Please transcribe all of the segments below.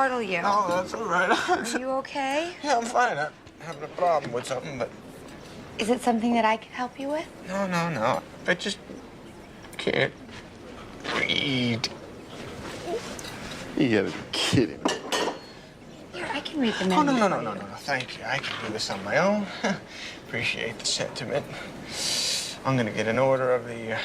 startle you. No, that's all right. Are you okay? Yeah, I'm fine. I'm having a problem with something, but... Is it something that I can help you with? No. I just can't read. You gotta be kidding me. Here, I can read the menu. Oh, no. Thank you. I can do this on my own. Appreciate the sentiment. I'm gonna get an order of the...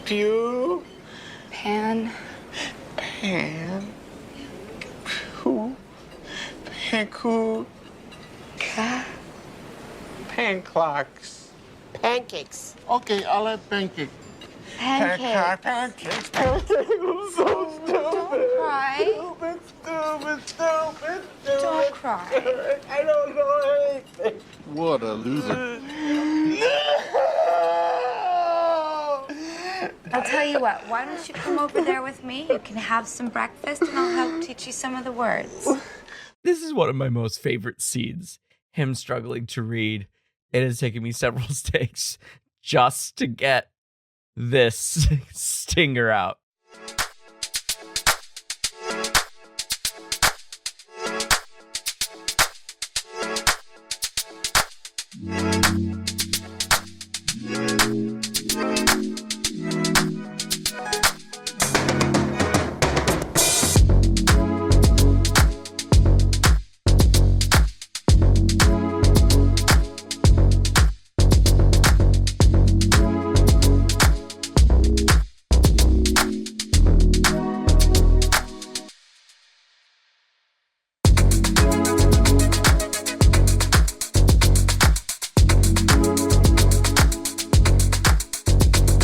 Pew. Pan. Who? Who? Ka. Panclocks. Pancakes. Okay, I'll have pancake. Pancakes. Pancakes. I'm so stupid. Don't cry. Stupid. Don't cry. I don't know anything. What a loser. I'll tell you what, why don't you come over there with me? You can have some breakfast and I'll help teach you some of the words. This is one of my most favorite scenes. Him struggling to read. It has taken me several takes just to get this stinger out.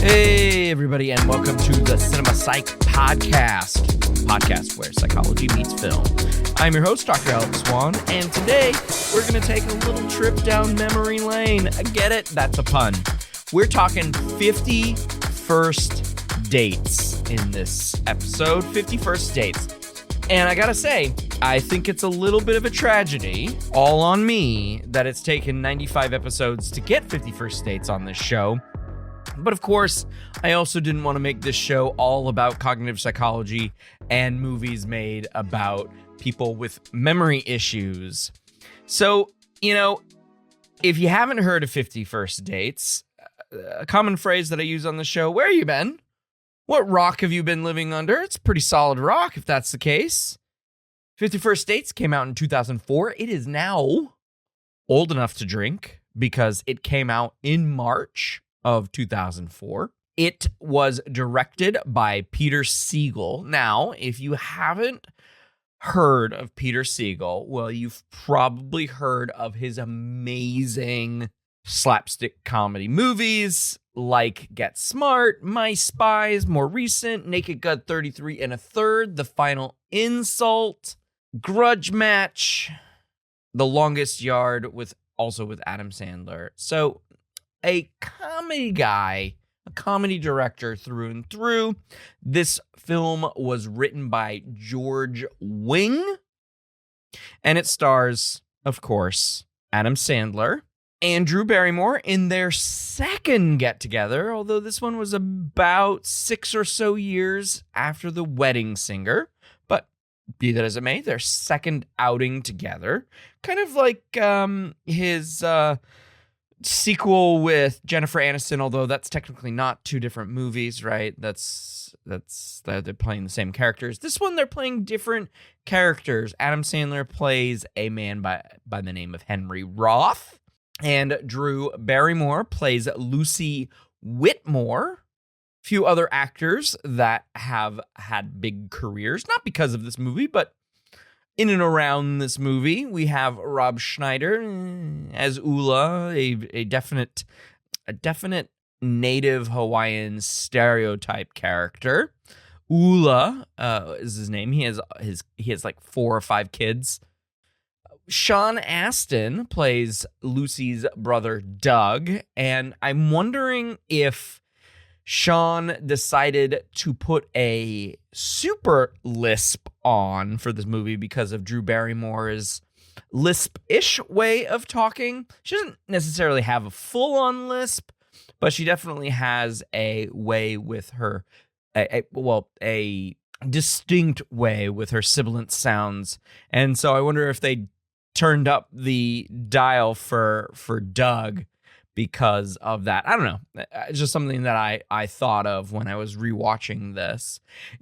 Hey, everybody, and welcome to the Cinema Psych podcast where psychology meets film. I'm your host, Dr. Alex Swan, and today we're going to take a little trip down memory lane. Get it? That's a pun. We're talking 50 first dates in this episode, 50 first dates. And I gotta say, I think it's a little bit of a tragedy, all on me, that it's taken 95 episodes to get 50 first dates on this show. But of course, I also didn't want to make this show all about cognitive psychology and movies made about people with memory issues. So, if you haven't heard of 50 First Dates, a common phrase that I use on the show, where you been? What rock have you been living under? It's a pretty solid rock if that's the case. 50 First Dates came out in 2004. It is now old enough to drink because it came out in March of 2004. It was directed by Peter Siegel. Now, if you haven't heard of Peter Siegel, well, you've probably heard of his amazing slapstick comedy movies like Get Smart, My Spies, more recent, Naked Gun 33 and a Third, The Final Insult, Grudge Match, The Longest Yard, with Adam Sandler. So, a comedy guy, a comedy director through and through. This film was written by George Wing, and it stars, of course, Adam Sandler and Drew Barrymore in their second get-together, although this one was about 6 or so years after The Wedding Singer. But be that as it may, their second outing together. Kind of like his sequel with Jennifer Aniston, although that's technically not two different movies, right? They're playing the same characters. This one, they're playing different characters. Adam Sandler plays a man by the name of Henry Roth, and Drew Barrymore plays Lucy Whitmore. Few other actors that have had big careers, not because of this movie, but in and around this movie. We have Rob Schneider as Ula, a definite native Hawaiian stereotype character. Ula is his name. He has like 4 or 5 kids. Sean Astin plays Lucy's brother Doug, and I'm wondering if Sean decided to put a super lisp on for this movie because of Drew Barrymore's lisp-ish way of talking. She doesn't necessarily have a full-on lisp, but she definitely has a way with her, a distinct way with her sibilant sounds. And so I wonder if they turned up the dial for Doug because of that. I don't know. It's just something that I thought of when I was rewatching this.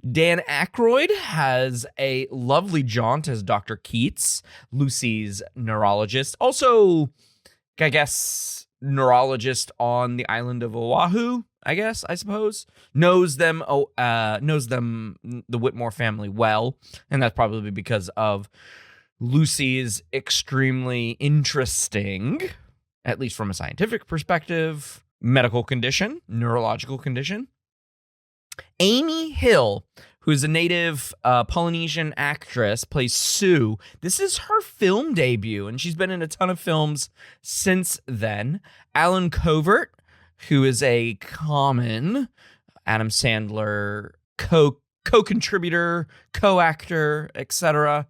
Dan Aykroyd has a lovely jaunt as Dr. Keats, Lucy's neurologist. Also, I guess, neurologist on the island of Oahu, I suppose. Knows them, the Whitmore family well. And that's probably because of Lucy's extremely interesting, at least from a scientific perspective, medical condition, neurological condition. Amy Hill, who's a native Polynesian actress, plays Sue. This is her film debut, and she's been in a ton of films since then. Alan Covert, who is a common Adam Sandler co-contributor, co-actor, etc.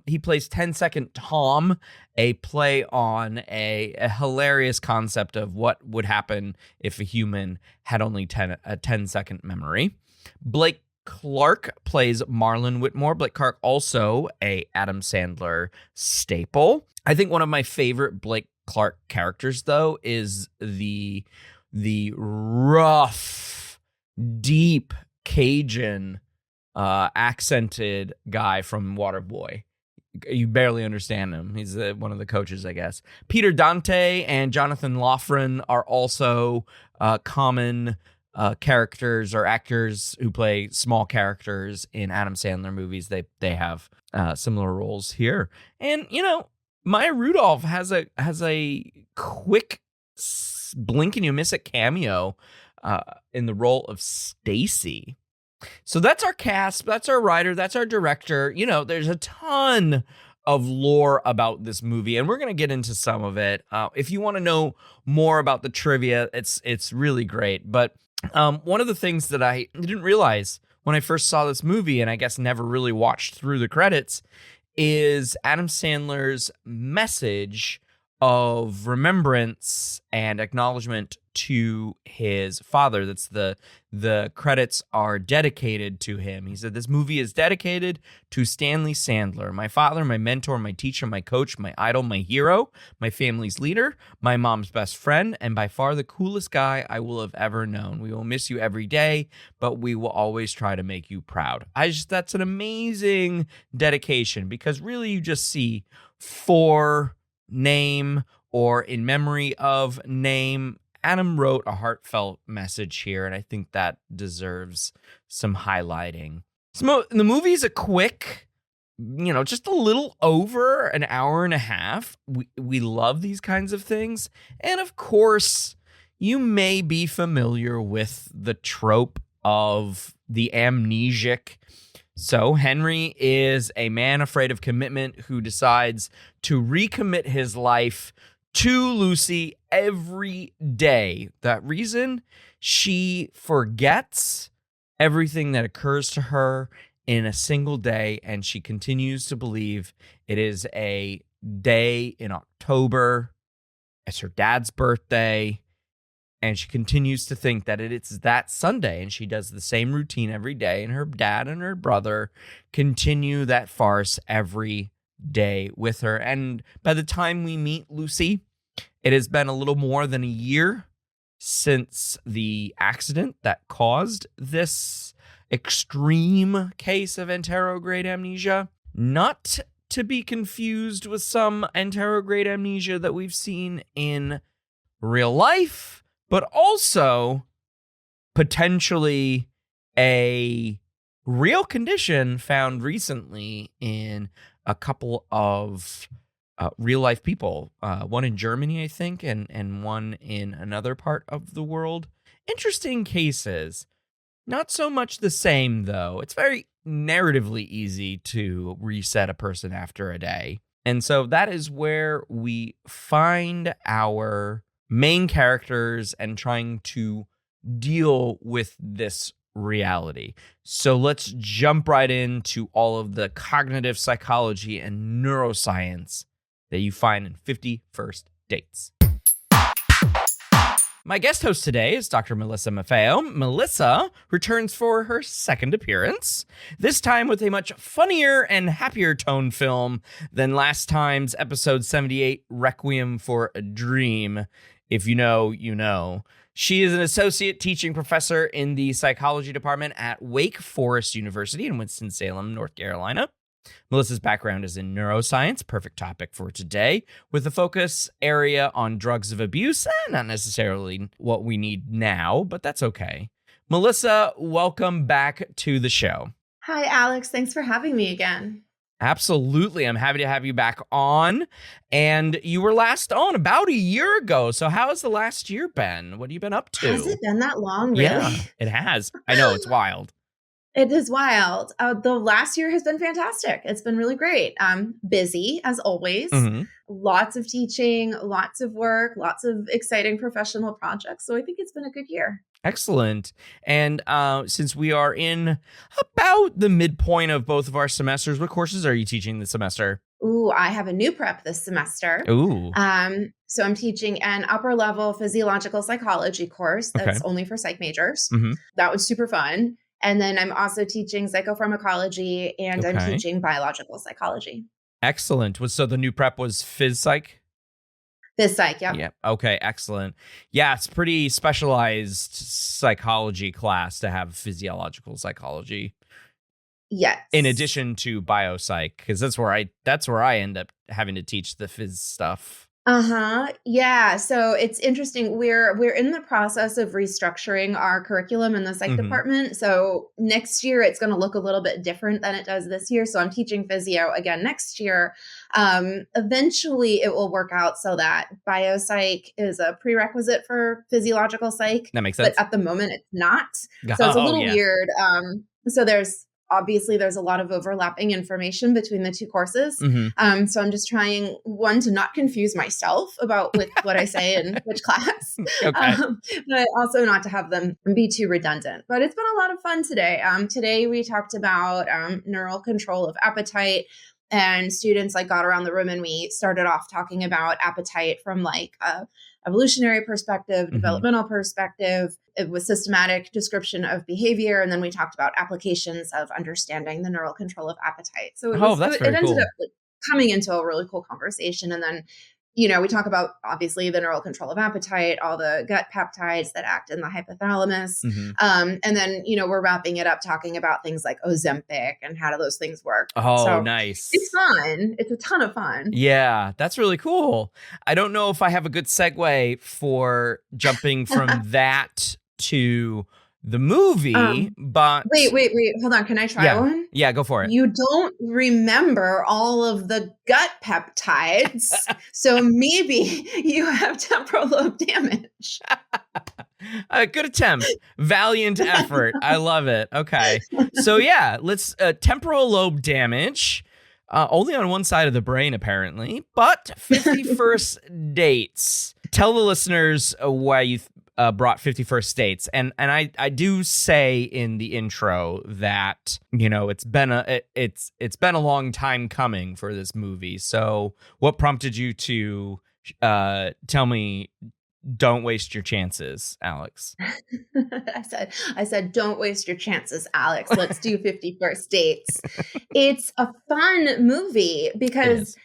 He plays 10-Second Tom, a play on a hilarious concept of what would happen if a human had only a 10-second memory. Blake Clark plays Marlon Whitmore. Blake Clark, also a Adam Sandler staple. I think one of my favorite Blake Clark characters, though, is the rough, deep Cajun accented guy from Waterboy. You barely understand him. He's one of the coaches, I guess. Peter Dante and Jonathan Loughran are also common characters or actors who play small characters in Adam Sandler movies. They have similar roles here. And, Maya Rudolph has a quick blink and you miss it cameo in the role of Stacy. So that's our cast, that's our writer, that's our director. There's a ton of lore about this movie, and we're going to get into some of it. If you want to know more about the trivia, it's really great. But one of the things that I didn't realize when I first saw this movie, and I guess never really watched through the credits, is Adam Sandler's message of remembrance and acknowledgement to his father. That's the credits are dedicated to him. He said, "This movie is dedicated to Stanley Sandler, my father, my mentor, my teacher, my coach, my idol, my hero, my family's leader, my mom's best friend, and by far the coolest guy I will have ever known. We will miss you every day, but we will always try to make you proud." That's an amazing dedication, because really you just see for name or in memory of name. Adam wrote a heartfelt message here, and I think that deserves some highlighting. So the movie's a quick, just a little over an hour and a half. We love these kinds of things. And of course, you may be familiar with the trope of the amnesiac. So Henry is a man afraid of commitment who decides to recommit his life to Lucy every day. That reason, she forgets everything that occurs to her in a single day, and she continues to believe it is a day in October. It's her dad's birthday, and she continues to think that it's that Sunday, and she does the same routine every day, and her dad and her brother continue that farce every day with her. And by the time we meet Lucy, it has been a little more than a year since the accident that caused this extreme case of anterograde amnesia. Not to be confused with some anterograde amnesia that we've seen in real life, but also potentially a real condition found recently in a couple of real life people, one in Germany, I think, and one in another part of the world. Interesting cases. Not so much the same, though. It's very narratively easy to reset a person after a day. And so that is where we find our main characters and trying to deal with this reality. So let's jump right into all of the cognitive psychology and neuroscience that you find in 50 First Dates. My guest host today is Dr. Melissa Maffeo. Melissa returns for her second appearance, this time with a much funnier and happier tone film than last time's episode 78, Requiem for a Dream. If you know, you know. She is an associate teaching professor in the psychology department at Wake Forest University in Winston-Salem, North Carolina. Melissa's background is in neuroscience, perfect topic for today, with a focus area on drugs of abuse. Not necessarily what we need now, but that's okay. Melissa, welcome back to the show. Hi, Alex. Thanks for having me again. Absolutely. I'm happy to have you back on. And you were last on about a year ago. So how has the last year been? What have you been up to? Has it been that long, really? Yeah, it has. I know, it's wild. It is wild. The last year has been fantastic. It's been really great. Busy, as always. Mm-hmm. Lots of teaching, lots of work, lots of exciting professional projects. So I think it's been a good year. Excellent. And since we are in about the midpoint of both of our semesters, what courses are you teaching this semester? Ooh, I have a new prep this semester. Ooh. So I'm teaching an upper level physiological psychology course that's only for psych majors. Mm-hmm. That was super fun. And then I'm also teaching psychopharmacology and I'm teaching biological psychology. Excellent. So the new prep was phys psych? Phys psych, yeah. Yeah. Okay, excellent. Yeah, it's pretty specialized psychology class to have physiological psychology. Yes. In addition to biopsych, because that's where I end up having to teach the phys stuff. Yeah. So it's interesting. We're in the process of restructuring our curriculum in the psych department. So next year it's going to look a little bit different than it does this year. So I'm teaching physio again next year. Eventually it will work out so that biopsych is a prerequisite for physiological psych. That makes sense. But at the moment it's not. So it's a little weird. So there's a lot of overlapping information between the two courses. Mm-hmm. So I'm just trying, one, to not confuse myself about what I say in which class, Okay. but also not to have them be too redundant. But it's been a lot of fun today. Today we talked about neural control of appetite, and students got around the room and we started off talking about appetite from a evolutionary perspective, developmental perspective. It was systematic description of behavior. And then we talked about applications of understanding the neural control of appetite. So it ended up coming into a really cool conversation. And then, we talk about obviously the neural control of appetite, all the gut peptides that act in the hypothalamus. And then, we're wrapping it up talking about things like Ozempic and how do those things work. Oh, so nice. It's fun. It's a ton of fun. Yeah, that's really cool. I don't know if I have a good segue for jumping from that to the movie, but... Wait. Hold on. Can I try one? Yeah, go for it. You don't remember all of the gut peptides, so maybe you have temporal lobe damage. Good attempt. Valiant effort. I love it. Okay. So yeah, let's... temporal lobe damage... only on one side of the brain, apparently, but 50 First Dates. Tell the listeners why you brought 50 First Dates. And I do say in the intro that, it's been a long time coming for this movie. So what prompted you to tell me don't waste your chances, Alex? I said, don't waste your chances, Alex. Let's do 50 First Dates. It's a fun movie because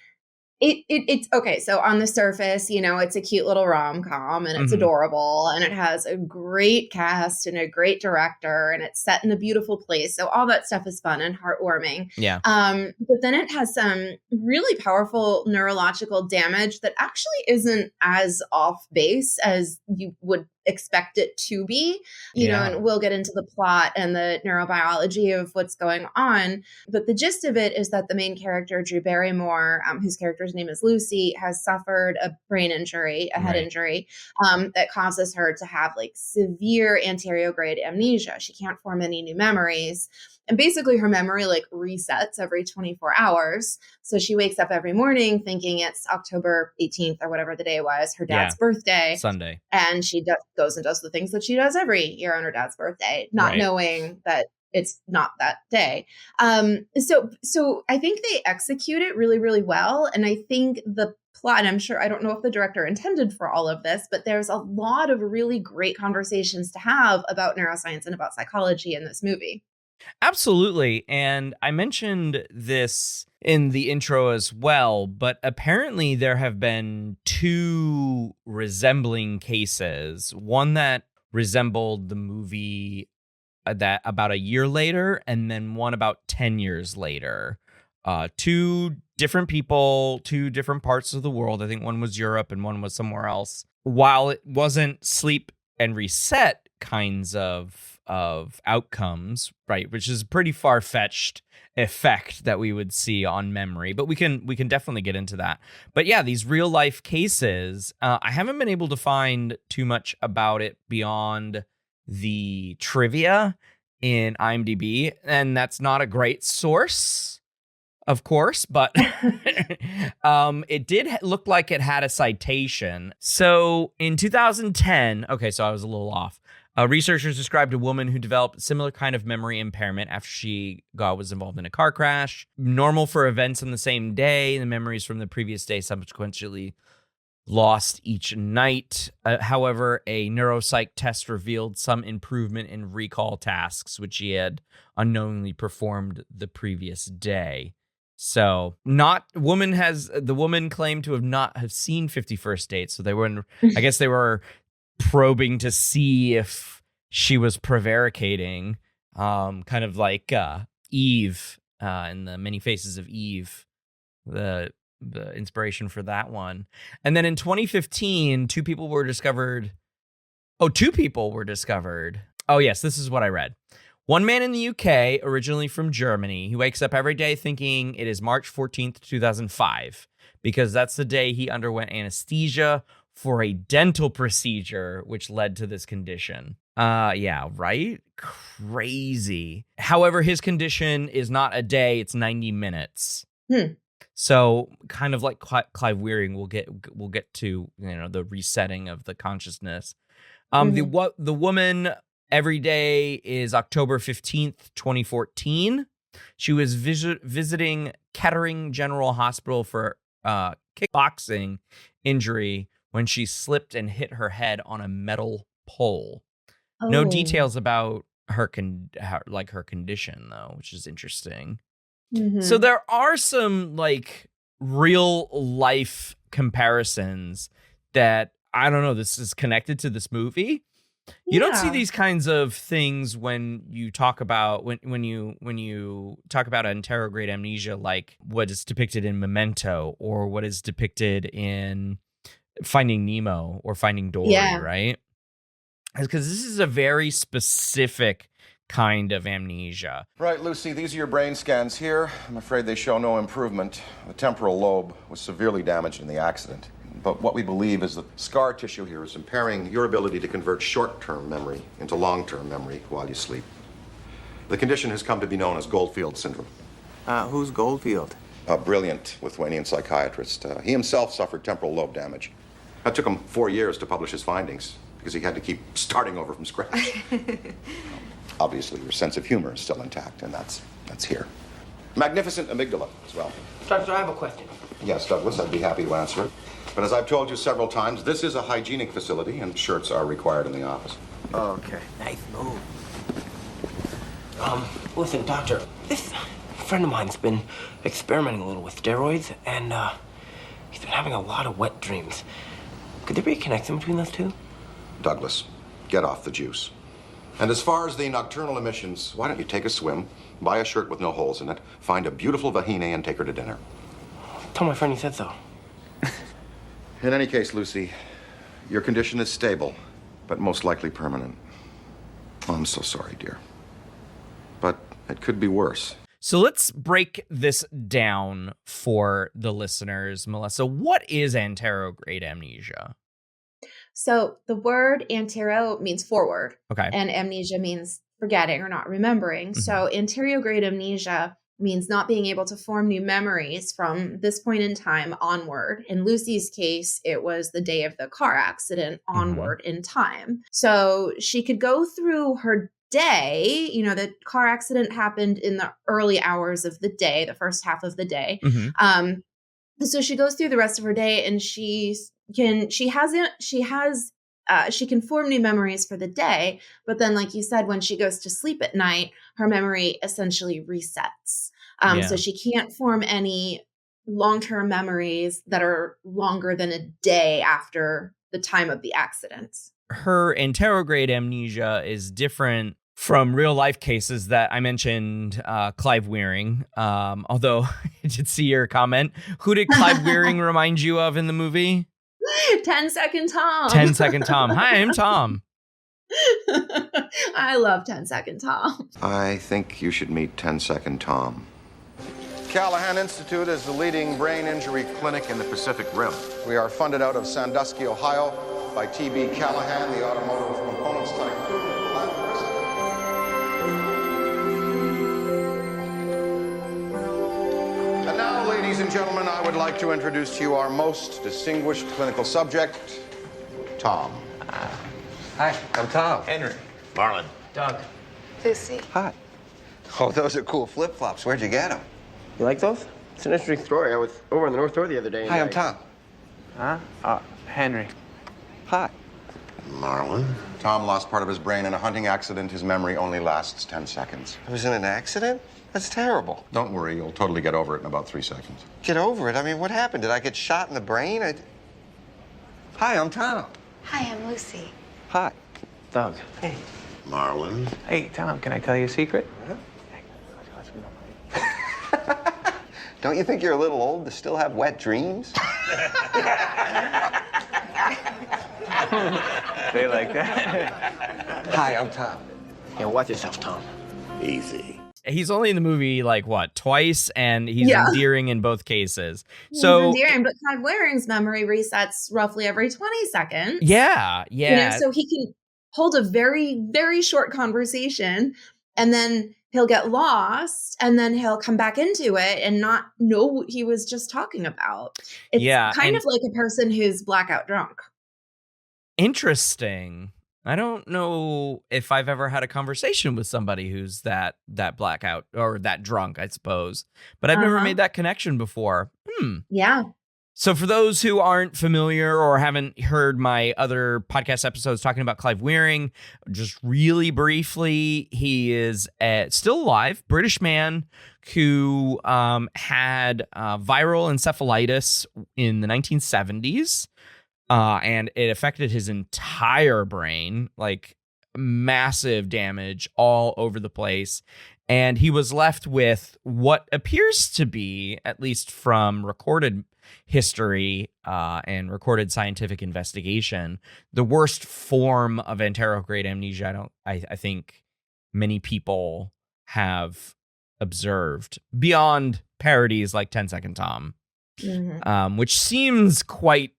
it's okay. So on the surface, it's a cute little rom-com and it's adorable and it has a great cast and a great director and it's set in a beautiful place. So all that stuff is fun and heartwarming. Yeah. But then it has some really powerful neurological damage that actually isn't as off base as you would expect it to be, and we'll get into the plot and the neurobiology of what's going on. But the gist of it is that the main character, Drew Barrymore, whose character's name is Lucy, has suffered a brain injury, a head injury, that causes her to have severe anterograde amnesia. She can't form any new memories. And basically her memory resets every 24 hours. So she wakes up every morning thinking it's October 18th or whatever the day was, her dad's birthday. Sunday. And she goes and does the things that she does every year on her dad's birthday, not Right. knowing that it's not that day. So I think they execute it really, really well. And I think the plot, and I'm sure, I don't know if the director intended for all of this, but there's a lot of really great conversations to have about neuroscience and about psychology in this movie. Absolutely. And I mentioned this in the intro as well, but apparently there have been two resembling cases. One that resembled the movie that about a year later, and then one about 10 years later. Two different people, two different parts of the world. I think one was Europe and one was somewhere else. While it wasn't sleep and reset kinds of outcomes, right, which is a pretty far-fetched effect that we would see on memory, but we can definitely get into that. But yeah, these real life cases, I haven't been able to find too much about it beyond the trivia in IMDb, and that's not a great source, of course, but it did look like it had a citation. So in 2010, okay, so I was a little off. Researchers described a woman who developed a similar kind of memory impairment after she was involved in a car crash. Normal for events on the same day. The memories from the previous day subsequently lost each night. However, a neuropsych test revealed some improvement in recall tasks, which she had unknowingly performed the previous day. So, the woman claimed to not have seen 51st Dates. So I guess they were probing to see if she was prevaricating, kind of like Eve in the Many Faces of Eve, the inspiration for that one. And then in 2015, two people were discovered. Oh, yes, this is what I read. One man in the UK, originally from Germany, he wakes up every day thinking it is March 14th, 2005, because that's the day he underwent anesthesia for a dental procedure, which led to this condition. Yeah, right? Crazy. However, his condition is not a day, it's 90 minutes. So kind of like Clive Wearing, we'll get to, the resetting of the consciousness. The woman every day is October 15th, 2014. She was visiting Kettering General Hospital for kickboxing injury when she slipped and hit her head on a metal pole. Oh. No details about her condition though, which is interesting. Mm-hmm. So there are some like real life comparisons that, I don't know, this is connected to this movie. You don't see these kinds of things when you talk about when you talk about interrograde amnesia, like what is depicted in Memento or what is depicted in Finding Nemo or Finding Dory, right? Because this is a very specific kind of amnesia. Right, Lucy, these are your brain scans here. I'm afraid they show no improvement. The temporal lobe was severely damaged in the accident. But what we believe is the scar tissue here is impairing your ability to convert short-term memory into long-term memory while you sleep. The condition has come to be known as Goldfield syndrome. Who's Goldfield? A brilliant Lithuanian psychiatrist. He himself suffered temporal lobe damage. It took him 4 years to publish his findings because he had to keep starting over from scratch. Obviously, your sense of humor is still intact, and that's here. Magnificent amygdala as well. Doctor, I have a question. Yes, Douglas, I'd be happy to answer it. But as I've told you several times, this is a hygienic facility, and shirts are required in the office. Oh, okay. Nice move. Listen, doctor, this friend of mine's been experimenting a little with steroids, and he's been having a lot of wet dreams. Could there be a connection between those two? Douglas, get off the juice. And as far as the nocturnal emissions, why don't you take a swim, buy a shirt with no holes in it, find a beautiful vagina, and take her to dinner? Tell my friend you said so. In any case, Lucy, your condition is stable, but most likely permanent. Oh, I'm so sorry, dear. But it could be worse. So let's break this down for the listeners. Melissa, what is anterograde amnesia? So the word antero means forward. Okay. And amnesia means forgetting or not remembering. So anterograde amnesia means not being able to form new memories from this point in time onward. In Lucy's case, it was the day of the car accident onward in time. So she could go through her day. The car accident happened in the early hours of the day, the first half of the day. So she goes through the rest of her day, and she can form new memories for the day. But then, like you said, when she goes to sleep at night, her memory essentially resets. So she can't form any long-term memories that are longer than a day after the time of the accident. Her anterograde amnesia is different from real life cases that I mentioned, Clive Wearing. Although I did see your comment. Who did Clive Wearing remind you of in the movie? 10 Second Tom. 10 Second Tom. Hi, I'm Tom. I love 10 Second Tom. I think you should meet 10 Second Tom. Callahan Institute is the leading brain injury clinic in the Pacific Rim. We are funded out of Sandusky, Ohio by T.B. Callahan, the automotive components type. And now, ladies and gentlemen, I would like to introduce to you our most distinguished clinical subject, Tom. Hi, I'm Tom. Henry. Marlon. Doug, Lucy. Hi. Oh, those are cool flip-flops. Where'd you get them? you like those? It's an interesting story. I was over on the North Shore the other day. And Hi, I'm Tom. Huh? Henry. Hi. Marlon. Tom lost part of his brain in a hunting accident. His memory only lasts 10 seconds. I was in an accident? That's terrible. Don't worry, you'll totally get over it in about 3 seconds. Get over it? I mean, what happened? Did I get shot in the brain? Hi, I'm Tom. Hi, I'm Lucy. Hi. Doug. Hey. Marlon. Hey, Tom, can I tell you a secret? Don't you think you're a little old to still have wet dreams? They like that. Hi, I'm Tom. Yeah, watch yourself, Tom. Easy. He's only in the movie twice, and he's Yeah. endearing in both cases. He's So endearing, but Clive Waring's memory resets roughly every 20 seconds. yeah. So he can hold a very, very short conversation, and then he'll get lost, and then he'll come back into it and not know what he was just talking about. It's kind of like a person who's blackout drunk. Interesting. I don't know if I've ever had a conversation with somebody who's that blackout or that drunk, I suppose. But I've never made that connection before. Yeah. So for those who aren't familiar or haven't heard my other podcast episodes talking about Clive Wearing, just really briefly, he is still alive, British man who had viral encephalitis in the 1970s. And it affected his entire brain, like massive damage all over the place. And he was left with what appears to be, at least from recorded history and recorded scientific investigation, the worst form of anterograde amnesia I think many people have observed, beyond parodies like 10 Second Tom, which seems quite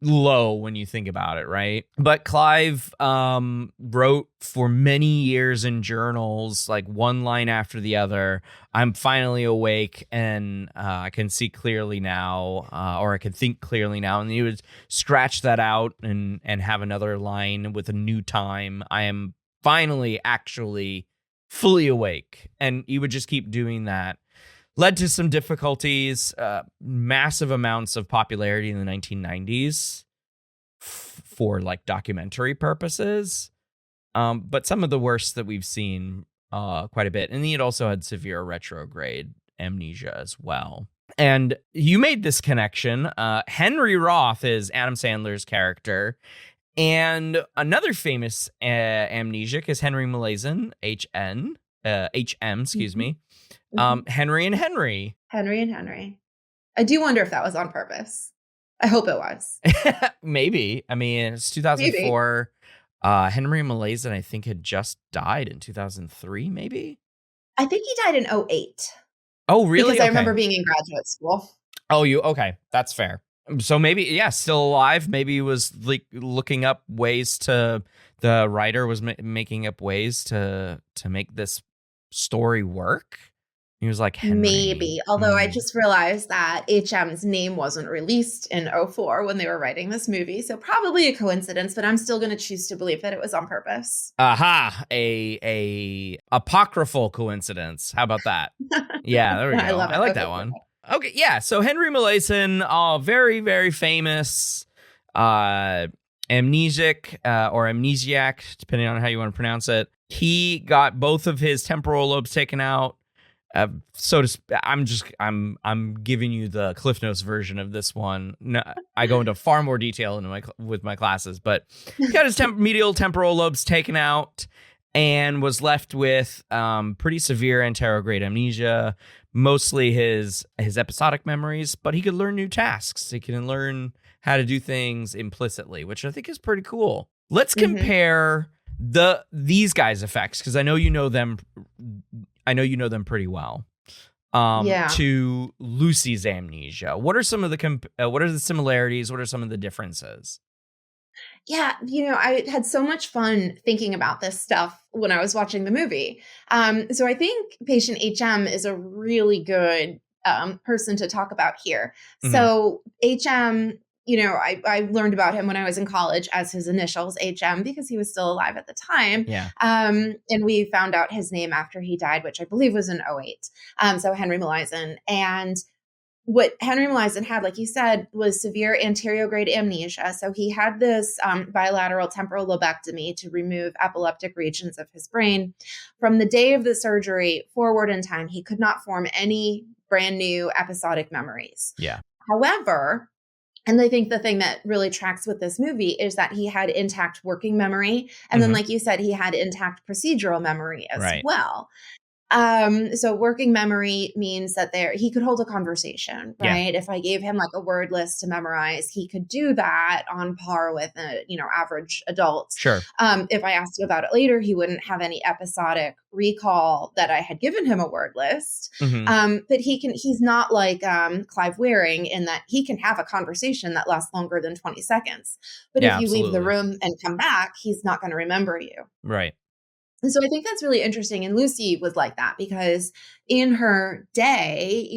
low when you think about it, right? But Clive wrote for many years in journals, like one line after the other, "I'm finally awake and I can see clearly now, or I can think clearly now." And he would scratch that out and have another line with a new time. "I am finally actually fully awake." And he would just keep doing that. Led to some difficulties, massive amounts of popularity in the 1990s for like documentary purposes, but some of the worst that we've seen quite a bit. And he had also had severe retrograde amnesia as well. And you made this connection. Henry Roth is Adam Sandler's character. And another famous amnesiac is Henry Molaison, HM, excuse me. Henry and Henry. Henry and Henry. I do wonder if that was on purpose. I hope it was. Maybe. I mean, it's 2004. Henry Molaison, I think, had just died in 2003, maybe? I think he died in 2008. Oh, really? Because I remember being in graduate school. Oh, okay. That's fair. So maybe, yeah, still alive. Maybe he was like looking up ways to, the writer was making up ways to make this story work. He was like Henry. Maybe, although I just realized that HM's name wasn't released in '04 when they were writing this movie. So probably a coincidence, but I'm still going to choose to believe that it was on purpose. Aha, a apocryphal coincidence. How about that? Yeah, there we go. I love it. I like Okay, that one. Okay, yeah. So Henry Molaison, very, very famous amnesiac or amnesiac, depending on how you want to pronounce it. He got both of his temporal lobes taken out. I'm giving you the Cliff Notes version of this one. No, I go into far more detail with my classes, but he got his medial temporal lobes taken out and was left with pretty severe anterograde amnesia, mostly his episodic memories, but he could learn new tasks. He can learn how to do things implicitly, which I think is pretty cool. Let's compare these guys' effects, because I know you know them. I know you know them pretty well. To Lucy's amnesia. What are some of what are the similarities? What are some of the differences? Yeah, I had so much fun thinking about this stuff when I was watching the movie. So I think patient HM is a really good person to talk about here. So HM, I learned about him when I was in college as his initials, HM, because he was still alive at the time. Yeah. And we found out his name after he died, which I believe was in '08. So Henry Molaison. And what Henry Molaison had, like you said, was severe anterograde amnesia. So he had this bilateral temporal lobectomy to remove epileptic regions of his brain. From the day of the surgery forward in time, he could not form any brand new episodic memories. Yeah. However, and I think the thing that really tracks with this movie is that he had intact working memory. And then, like you said, he had intact procedural memory as well. So working memory means that he could hold a conversation, right? If I gave him like a word list to memorize, he could do that on par with average adults. Sure. If I asked him about it later, he wouldn't have any episodic recall that I had given him a word list. But he's not like Clive Wearing in that he can have a conversation that lasts longer than 20 seconds. But if you leave the room and come back, he's not going to remember you. Right. And so I think that's really interesting. And Lucy was like that because in her day,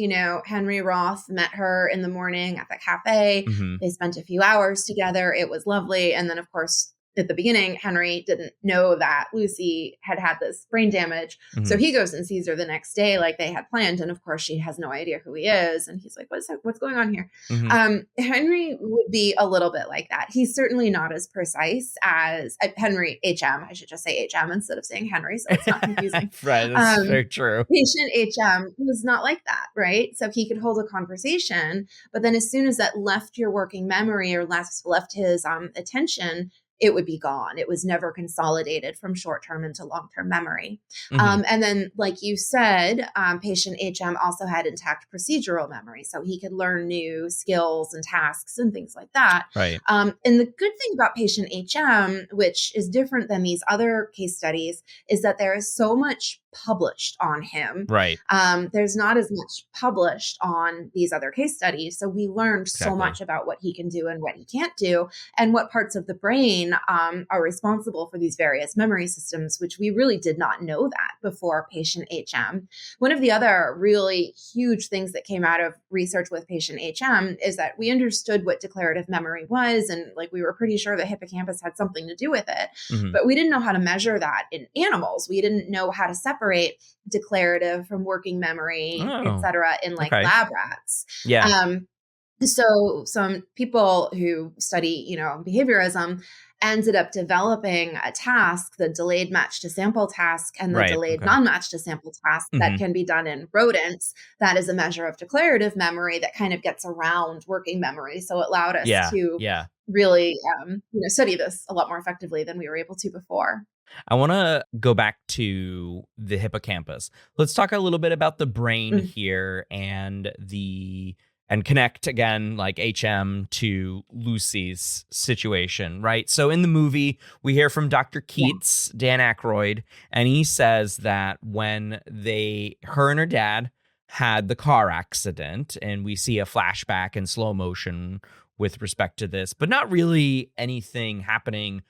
Henry Roth met her in the morning at the cafe. They spent a few hours together. It was lovely. And then, of course, at the beginning, Henry didn't know that Lucy had this brain damage. So he goes and sees her the next day like they had planned. And of course, she has no idea who he is. And he's like, what's going on here? Henry would be a little bit like that. He's certainly not as precise as Henry HM. I should just say HM instead of saying Henry, so it's not confusing. Right, that's very true. Patient HM was not like that, right? So he could hold a conversation, but then as soon as that left your working memory or left his attention, it would be gone. It was never consolidated from short-term into long-term memory. And then, like you said, patient HM also had intact procedural memory. So he could learn new skills and tasks and things like that. Right. And the good thing about patient HM, which is different than these other case studies, is that there is so much published on him. Right. There's not as much published on these other case studies. So we learned so much about what he can do and what he can't do and what parts of the brain are responsible for these various memory systems, which we really did not know that before patient HM. One of the other really huge things that came out of research with patient HM is that we understood what declarative memory was. And we were pretty sure the hippocampus had something to do with it, but we didn't know how to measure that in animals. We didn't know how to separate declarative from working memory, et cetera, in lab rats. Yeah. So some people who study, behaviorism ended up developing a task, the delayed match to sample task and the delayed non-match to sample task that can be done in rodents. That is a measure of declarative memory that kind of gets around working memory. So it allowed us to really study this a lot more effectively than we were able to before. I want to go back to the hippocampus. Let's talk a little bit about the brain here and connect again, like HM to Lucy's situation, right? So in the movie, we hear from Dr. Keats, Dan Aykroyd, and he says that when her and her dad had the car accident, and we see a flashback in slow motion with respect to this, but not really anything happening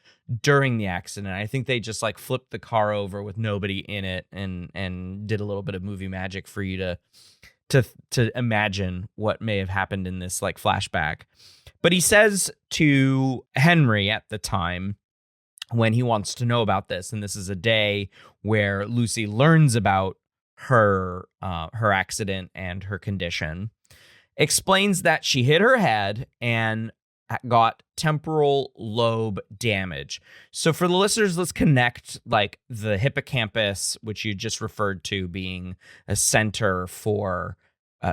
during the accident. I think they just like flipped the car over with nobody in it and did a little bit of movie magic for you to imagine what may have happened in this like flashback. But he says to Henry at the time, when he wants to know about this, and this is a day where Lucy learns about her accident and her condition, explains that she hit her head and got temporal lobe damage. So for the listeners, let's connect like the hippocampus, which you just referred to being a center for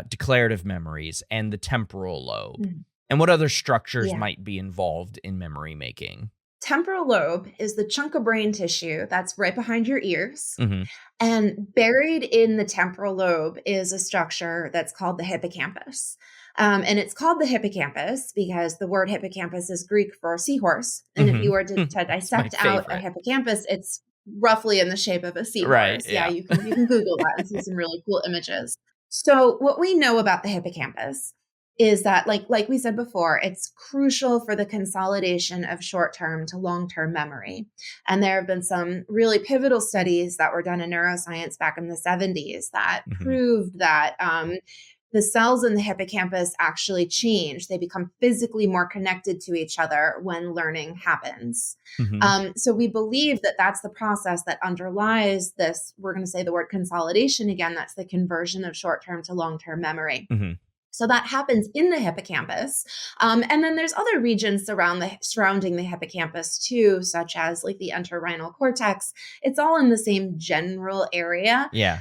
declarative memories, and the temporal lobe, and what other structures might be involved in memory making. Temporal lobe is the chunk of brain tissue that's right behind your ears. Mm-hmm. And buried in the temporal lobe is a structure that's called the hippocampus. And it's called the hippocampus because the word hippocampus is Greek for seahorse. And if you were to dissect out a hippocampus, it's roughly in the shape of a seahorse. Right, yeah, you can Google that and see some really cool images. So what we know about the hippocampus is that, like we said before, it's crucial for the consolidation of short-term to long-term memory. And there have been some really pivotal studies that were done in neuroscience back in the 70s that proved that the cells in the hippocampus actually change. They become physically more connected to each other when learning happens. So we believe that that's the process that underlies this. We're going to say the word consolidation again. That's the conversion of short-term to long-term memory. So that happens in the hippocampus. And then there's other regions surrounding the hippocampus too, such as like the entorhinal cortex. It's all in the same general area. Yeah.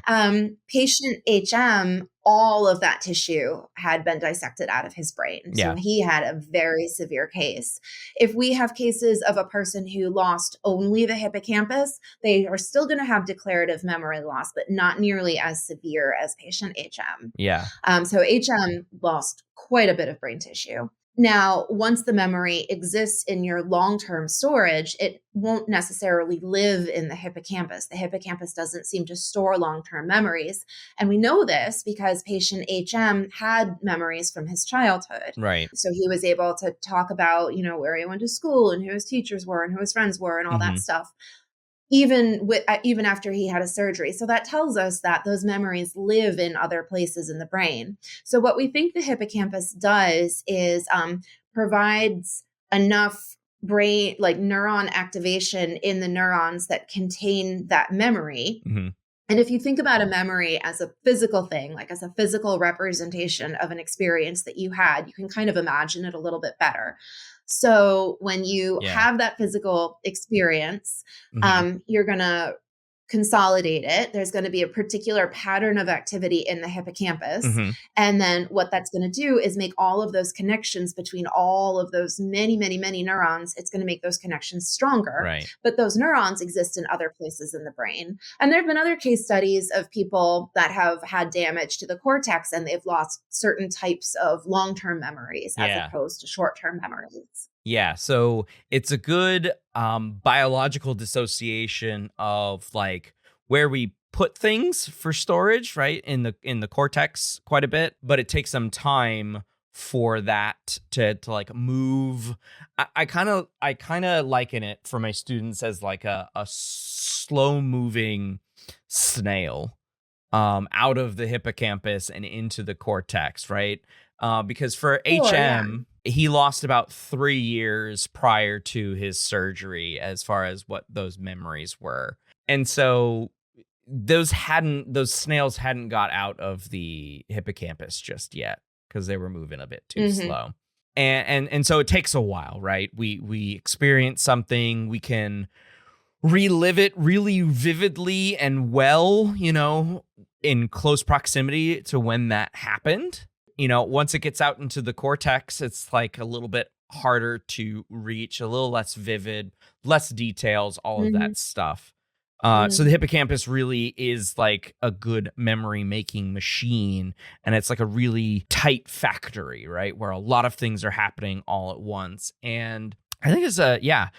Patient HM, all of that tissue had been dissected out of his brain. So he had a very severe case. If we have cases of a person who lost only the hippocampus, they are still going to have declarative memory loss, but not nearly as severe as patient HM. Yeah. So HM lost quite a bit of brain tissue. Now, once the memory exists in your long-term storage, it won't necessarily live in the hippocampus. The hippocampus doesn't seem to store long-term memories. And we know this because patient HM had memories from his childhood. Right. So he was able to talk about, where he went to school and who his teachers were and who his friends were and all that stuff, even after he had a surgery. So that tells us that those memories live in other places in the brain. So what we think the hippocampus does is provides enough brain, like neuron activation in the neurons that contain that memory. And if you think about a memory as a physical thing, like as a physical representation of an experience that you had, you can kind of imagine it a little bit better. So when you have that physical experience, you're going to consolidate it. There's going to be a particular pattern of activity in the hippocampus. And then what that's going to do is make all of those connections between all of those many, many, many neurons. It's going to make those connections stronger. Right. But those neurons exist in other places in the brain. And there have been other case studies of people that have had damage to the cortex and they've lost certain types of long-term memories as opposed to short-term memories. Yeah, so it's a good biological dissociation of like where we put things for storage, right, in the cortex quite a bit, but it takes some time for that to like move. I kind of liken it for my students as like a slow moving snail out of the hippocampus and into the cortex, right? Because for HM, he lost about 3 years prior to his surgery as far as what those memories were. And so those snails hadn't got out of the hippocampus just yet because they were moving a bit too slow. And so it takes a while, right? We experience something, we can relive it really vividly and well, in close proximity to when that happened. Once it gets out into the cortex, it's like a little bit harder to reach, a little less vivid, less details, all of that stuff. So the hippocampus really is like a good memory making machine. And it's like a really tight factory, right? Where a lot of things are happening all at once. And I think it's a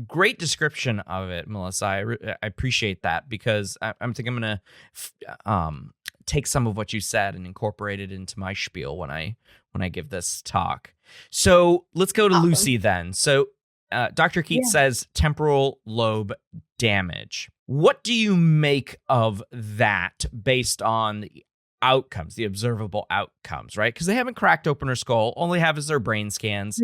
great description of it, Melissa. I appreciate that because I think I'm going to take some of what you said and incorporate it into my spiel when I give this talk. So let's go to Awesome. Lucy then. So Dr. Keats says temporal lobe damage. What do you make of that based on the outcomes, the observable outcomes, right? Because they haven't cracked open her skull, only have as their brain scans.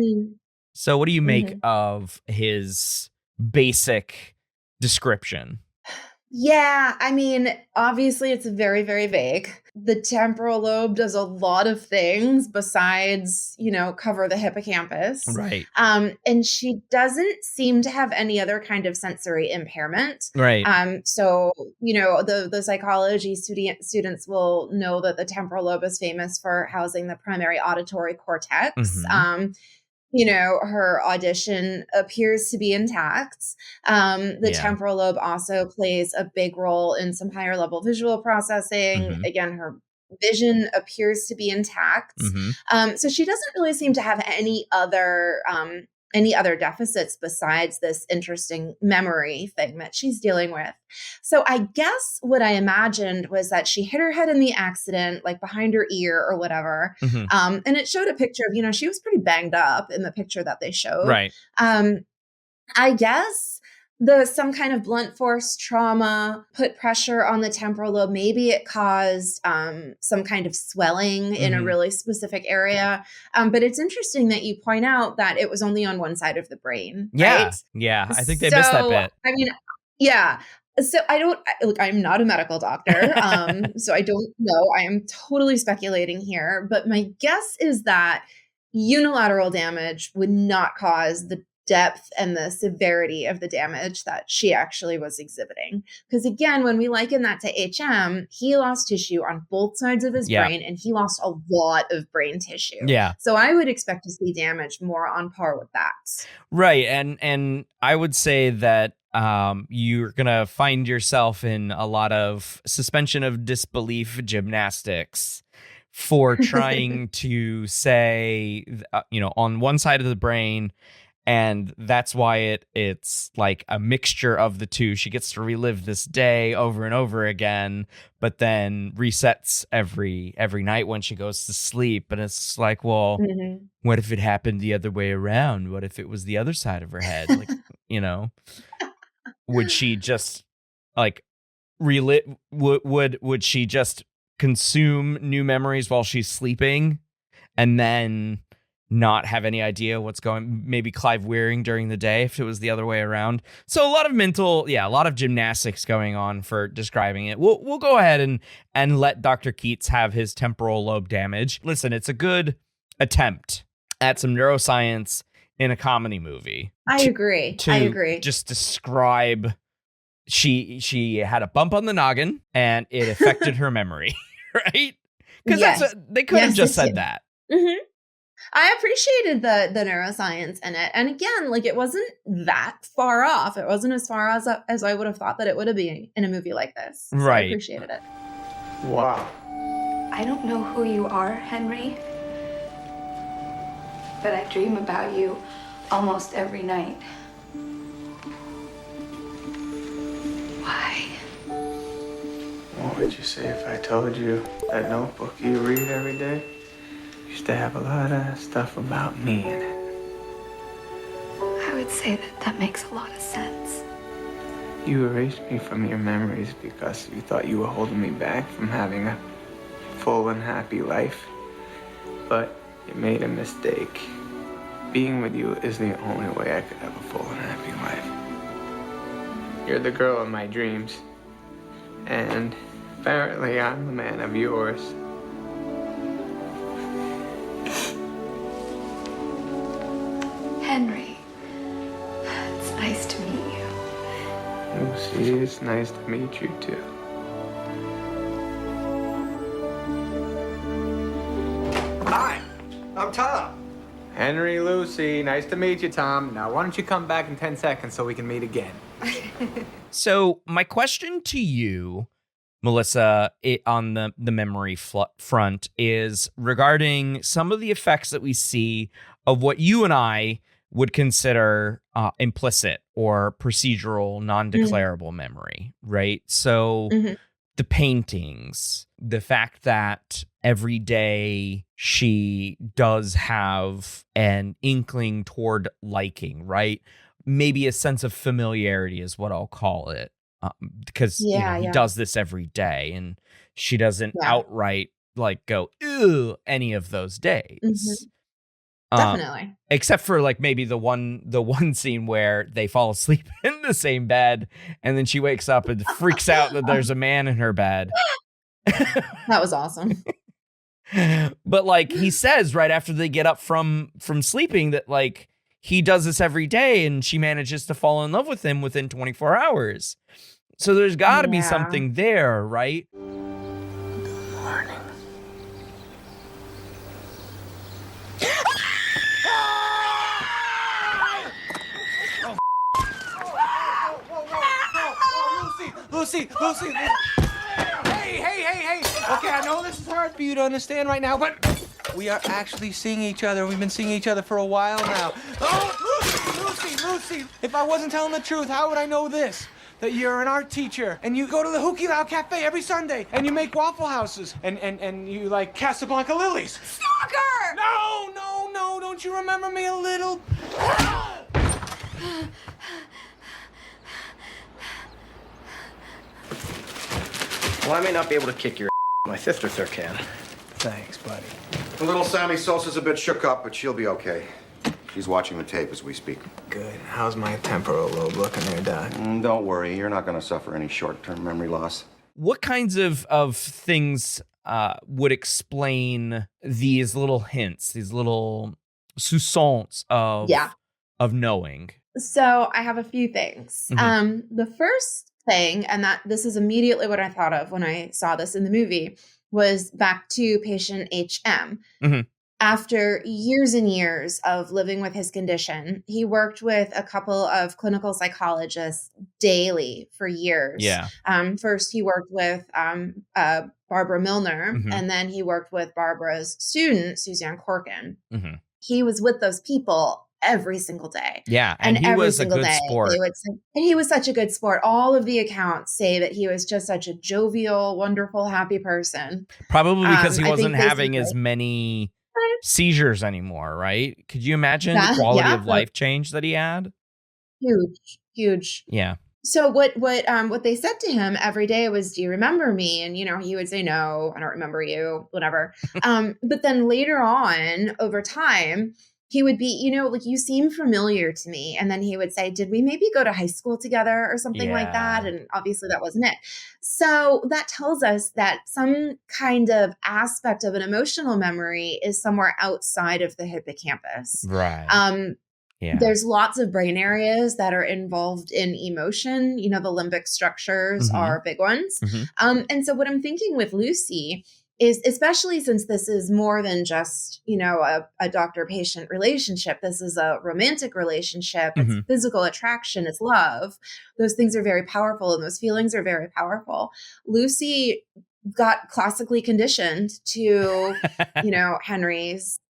So what do you make of his basic description? Yeah, I mean, obviously it's very, very vague. The temporal lobe does a lot of things besides, cover the hippocampus. Right. And she doesn't seem to have any other kind of sensory impairment. Right. So, the psychology students will know that the temporal lobe is famous for housing the primary auditory cortex. Her audition appears to be intact. The temporal lobe also plays a big role in some higher level visual processing. Again, her vision appears to be intact. So she doesn't really seem to have any other deficits besides this interesting memory thing that she's dealing with. So I guess what I imagined was that she hit her head in the accident, like behind her ear or whatever. And it showed a picture of, she was pretty banged up in the picture that they showed. Right. I guess some kind of blunt force trauma put pressure on the temporal lobe. Maybe it caused some kind of swelling in a really specific area. But it's interesting that you point out that it was only on one side of the brain. Yeah. Right? Yeah. I think they missed that bit. I mean, yeah. So I'm not a medical doctor. So I don't know. I am totally speculating here. But my guess is that unilateral damage would not cause the depth and the severity of the damage that she actually was exhibiting. Because again, when we liken that to HM, he lost tissue on both sides of his brain, and he lost a lot of brain tissue. Yeah. So I would expect to see damage more on par with that. Right. And I would say that you're going to find yourself in a lot of suspension of disbelief gymnastics for trying to say, on one side of the brain, and that's why it's like a mixture of the two. She gets to relive this day over and over again, but then resets every night when she goes to sleep. And it's like, well, what if it happened the other way around? What if it was the other side of her head? Like, would she just like relive? Would she just consume new memories while she's sleeping, and then not have any idea what's going, maybe Clive Wearing during the day if it was the other way around? So a lot of a lot of gymnastics going on for describing it. We'll go ahead and let Dr. Keats have his temporal lobe damage. Listen, it's a good attempt at some neuroscience in a comedy movie. I agree. Just describe she had a bump on the noggin and it affected her memory, right? Because they could have just said that. I appreciated the neuroscience in it. And again, like, it wasn't that far off. It wasn't as far as I would have thought that it would have been in a movie like this. So right. I appreciated it. Wow. I don't know who you are, Henry, but I dream about you almost every night. Why? What would you say if I told you that notebook you read every day used to have a lot of stuff about me in it? I would say that makes a lot of sense. You erased me from your memories because you thought you were holding me back from having a full and happy life. But you made a mistake. Being with you is the only way I could have a full and happy life. You're the girl of my dreams. And apparently I'm the man of yours. Henry, it's nice to meet you. Lucy, it's nice to meet you too. Hi, I'm Tom. Henry, Lucy, nice to meet you, Tom. Now, why don't you come back in 10 seconds so we can meet again? So my question to you, Melissa, on the memory front is regarding some of the effects that we see of what you and I would consider implicit or procedural, non-declarable memory, right? So the paintings, the fact that every day she does have an inkling toward liking, right? Maybe a sense of familiarity is what I'll call it. Because he does this every day, and she doesn't outright like go, ew, any of those days. Definitely. Except for like maybe the one scene where they fall asleep in the same bed, and then she wakes up and freaks out that there's a man in her bed. That was awesome. But like he says right after they get up from sleeping that like he does this every day, and she manages to fall in love with him within 24 hours. So there's got to be something there, right? Lucy! Hey! Okay, I know this is hard for you to understand right now, but we are actually seeing each other. We've been seeing each other for a while now. Oh, Lucy! If I wasn't telling the truth, how would I know this? That you're an art teacher, and you go to the Hookie Lao Cafe every Sunday, and you make Waffle Houses, and you like Casablanca lilies. Stalker! No, don't you remember me a little? Well, I may not be able to kick your my sister sir can. Thanks, buddy. The little Sammy Sosa's a bit shook up, but she'll be okay. She's watching the tape as we speak. Good. How's my temporal lobe looking there, Doc? Don't worry, you're not going to suffer any short-term memory loss. What kinds of things would explain these little hints, these little soupçons of knowing? So I have a few things. The first thing, and that this is immediately what I thought of when I saw this in the movie, was back to patient HM. After years and years of living with his condition, he worked with a couple of clinical psychologists daily for years. First, he worked with Barbara Milner, and then he worked with Barbara's student, Suzanne Corkin. He was with those people every single day. And he was a good sport. And he was such a good sport. All of the accounts say that he was just such a jovial, wonderful, happy person. Probably because he wasn't having as many seizures anymore, right? Could you imagine the quality of life change that he had? Huge. Yeah. So what they said to him every day was, "Do you remember me?" And he would say, "No, I don't remember you," whatever. But then later on, over time, he would be, like, "You seem familiar to me." And then he would say, "Did we maybe go to high school together or something like that?" And obviously that wasn't it. So that tells us that some kind of aspect of an emotional memory is somewhere outside of the hippocampus. Right. There's lots of brain areas that are involved in emotion. The limbic structures are big ones. And so what I'm thinking with Lucy is, especially since this is more than just, a doctor-patient relationship, this is a romantic relationship, it's physical attraction, it's love. Those things are very powerful, and those feelings are very powerful. Lucy got classically conditioned to, Henry's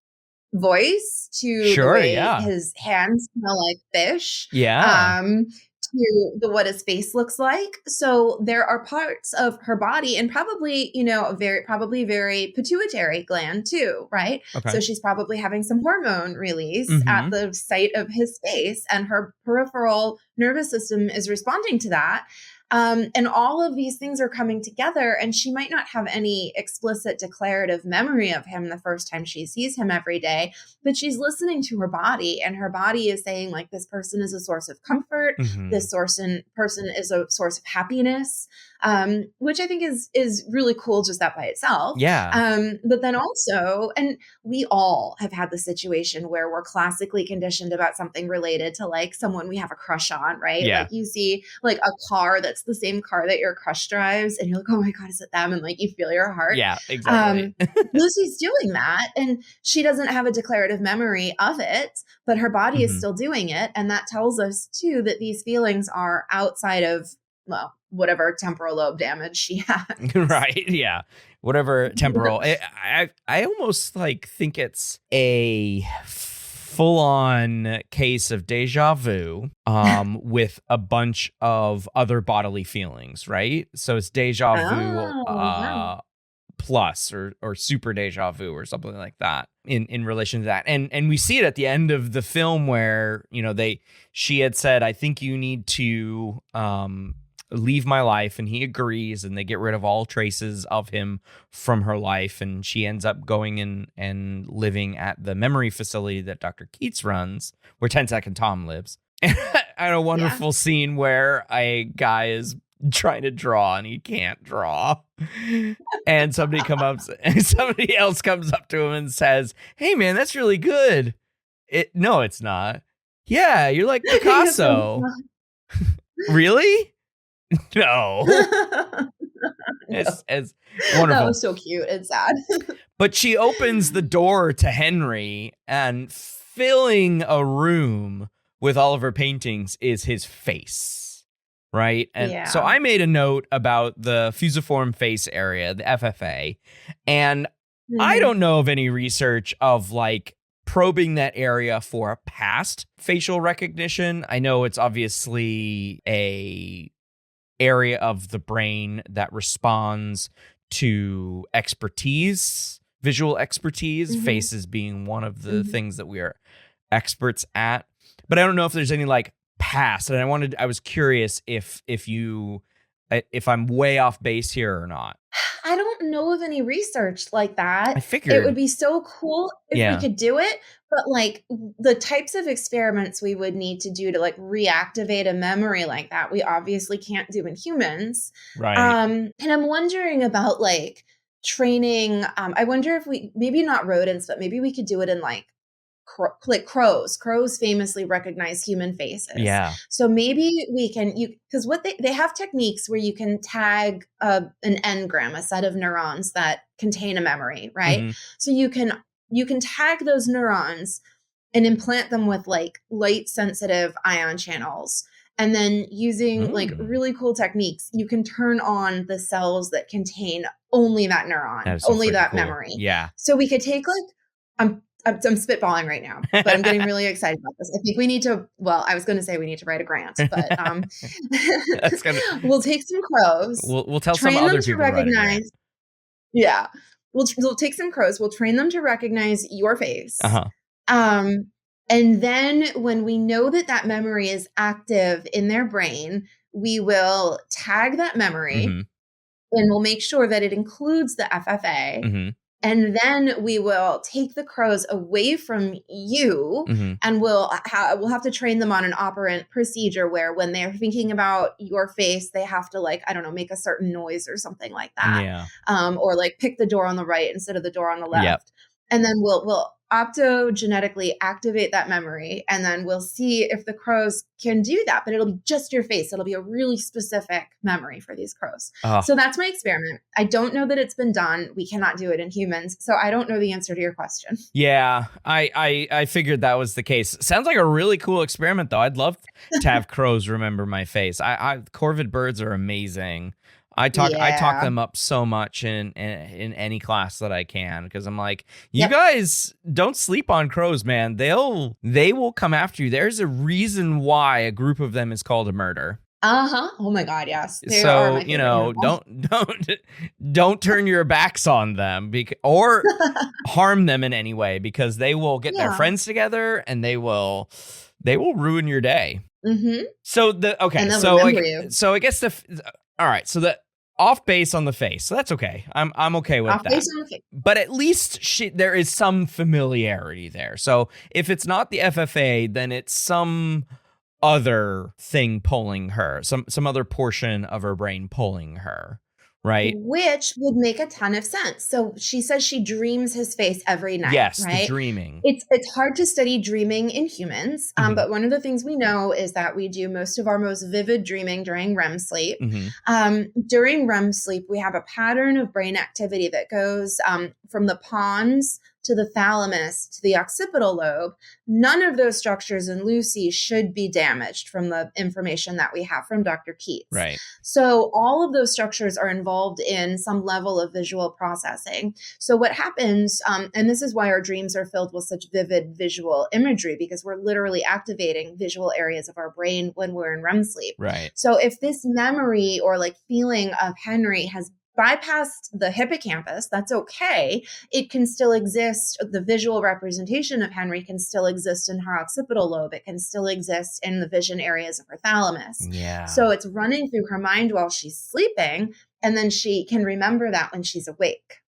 voice, to the way his hands smell like fish. To what his face looks like. So there are parts of her body, and probably, a very pituitary gland too, right? So she's probably having some hormone release at the site of his face, and her peripheral nervous system is responding to that. And all of these things are coming together, and she might not have any explicit declarative memory of him the first time she sees him every day, but she's listening to her body, and her body is saying, like, this person is a source of comfort. This person is a source of happiness, which I think is really cool just that by itself. But then also, and we all have had the situation where we're classically conditioned about something related to, like, someone we have a crush on, right? Like, you see like a car that's the same car that your crush drives, and you're like, oh my God, is it them? And like, you feel your heart. Exactly. Lucy's doing that, and she doesn't have a declarative memory of it, but her body is still doing it. And that tells us too that these feelings are outside of, well, whatever temporal lobe damage she had. Right. Yeah. Whatever temporal. I almost like think it's a full-on case of deja vu with a bunch of other bodily feelings, right? So it's deja vu wow. plus or super deja vu or something like that in relation to that. And we see it at the end of the film where, you know, she had said, I think you need to leave my life, and he agrees, and they get rid of all traces of him from her life, and she ends up going in and living at the memory facility that Dr. Keats runs, where 10 Second Tom lives. And I had a wonderful scene where a guy is trying to draw and he can't draw, and somebody else comes up to him and says, "Hey man, that's really good." No, it's not. Yeah, you're like Picasso. Really? No. It's wonderful. That was so cute and sad. But she opens the door to Henry, and filling a room with all of her paintings is his face, right? And so I made a note about the fusiform face area, the FFA, and I don't know of any research of like probing that area for past facial recognition. I know it's obviously a area of the brain that responds to expertise, visual expertise, faces being one of the things that we are experts at. But I don't know if there's any like past, and I was curious if I'm way off base here or not. I don't know of any research like that. I figured it would be so cool if we could do it, but like the types of experiments we would need to do to like reactivate a memory like that, we obviously can't do in humans. Right. And I'm wondering about like training. I wonder if maybe not rodents, but maybe we could do it in like crows. Crows famously recognize human faces. Yeah. So maybe we can, because what they have techniques where you can tag an engram, a set of neurons that contain a memory, right? So you can tag those neurons and implant them with like light sensitive ion channels. And then using like really cool techniques, you can turn on the cells that contain only that neuron, only that memory. Yeah. So we could take like, I'm spitballing right now, but I'm getting really excited about this. I think we need to, I was going to say we need to write a grant, but we'll take some crows. We'll tell some other people to recognize. Yeah. We'll take some crows. We'll train them to recognize your face. And then when we know that memory is active in their brain, we will tag that memory and we'll make sure that it includes the FFA. And then we will take the crows away from you and we'll have to train them on an operant procedure where when they're thinking about your face, they have to like, I don't know, make a certain noise or something like that. Yeah. Or like pick the door on the right instead of the door on the left. Yep. And then we'll optogenetically activate that memory. And then we'll see if the crows can do that, but it'll be just your face. It'll be a really specific memory for these crows. So that's my experiment. I don't know that it's been done. We cannot do it in humans. So I don't know the answer to your question. Yeah, I figured that was the case. Sounds like a really cool experiment though. I'd love to have crows remember my face. Corvid birds are amazing. I talk them up so much in any class that I can, because I'm like, you guys don't sleep on crows, man. They will come after you. There's a reason why a group of them is called a murder. Oh my God, yes. So don't turn your backs on them or harm them in any way, because they will get their friends together and they will ruin your day. So I guess all right. So the off base on the face. So that's okay. I'm okay with that. But at least there is some familiarity there. So if it's not the FFA, then it's some other thing pulling her, some other portion of her brain pulling her. Right. Which would make a ton of sense. So she says she dreams his face every night. Yes, right? The dreaming. It's hard to study dreaming in humans. But one of the things we know is that we do most of our most vivid dreaming during REM sleep. During REM sleep, we have a pattern of brain activity that goes from the pons to the thalamus, to the occipital lobe, none of those structures in Lucy should be damaged from the information that we have from Dr. Keats. Right. So all of those structures are involved in some level of visual processing. So what happens, and this is why our dreams are filled with such vivid visual imagery, because we're literally activating visual areas of our brain when we're in REM sleep. Right. So if this memory or like feeling of Henry has bypassed the hippocampus, that's okay. It can still exist. The visual representation of Henry can still exist in her occipital lobe. It can still exist in the vision areas of her thalamus. Yeah. So it's running through her mind while she's sleeping, and then she can remember that when she's awake.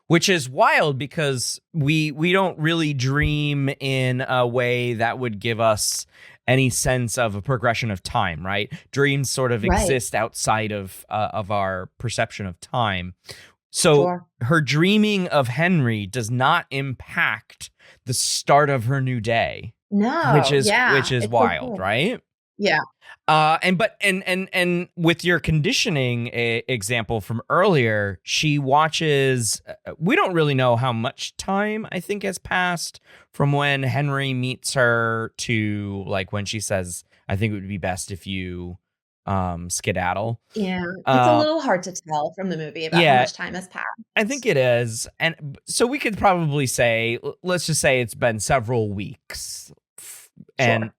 Which is wild because we don't really dream in a way that would give us any sense of a progression of time, right? Dreams sort of exist outside of our perception of time. So her dreaming of Henry does not impact the start of her new day. No, which is it's wild, so cool. right? Yeah. And with your conditioning example from earlier, she watches. We don't really know how much time I think has passed from when Henry meets her to like when she says, "I think it would be best if you skedaddle." Yeah, it's a little hard to tell from the movie about how much time has passed. I think it is, and so we could probably say, let's just say it's been several weeks, and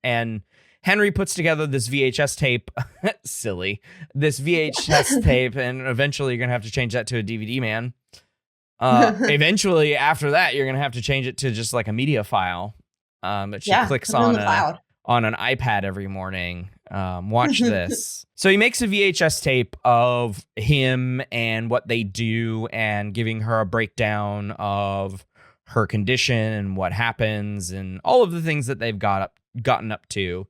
Henry puts together this VHS tape, this VHS tape, and eventually you're going to have to change that to a DVD, man. Eventually, after that, you're going to have to change it to just like a media file. But she clicks on an iPad every morning. Watch this. So he makes a VHS tape of him and what they do and giving her a breakdown of her condition and what happens and all of the things that they've gotten up to.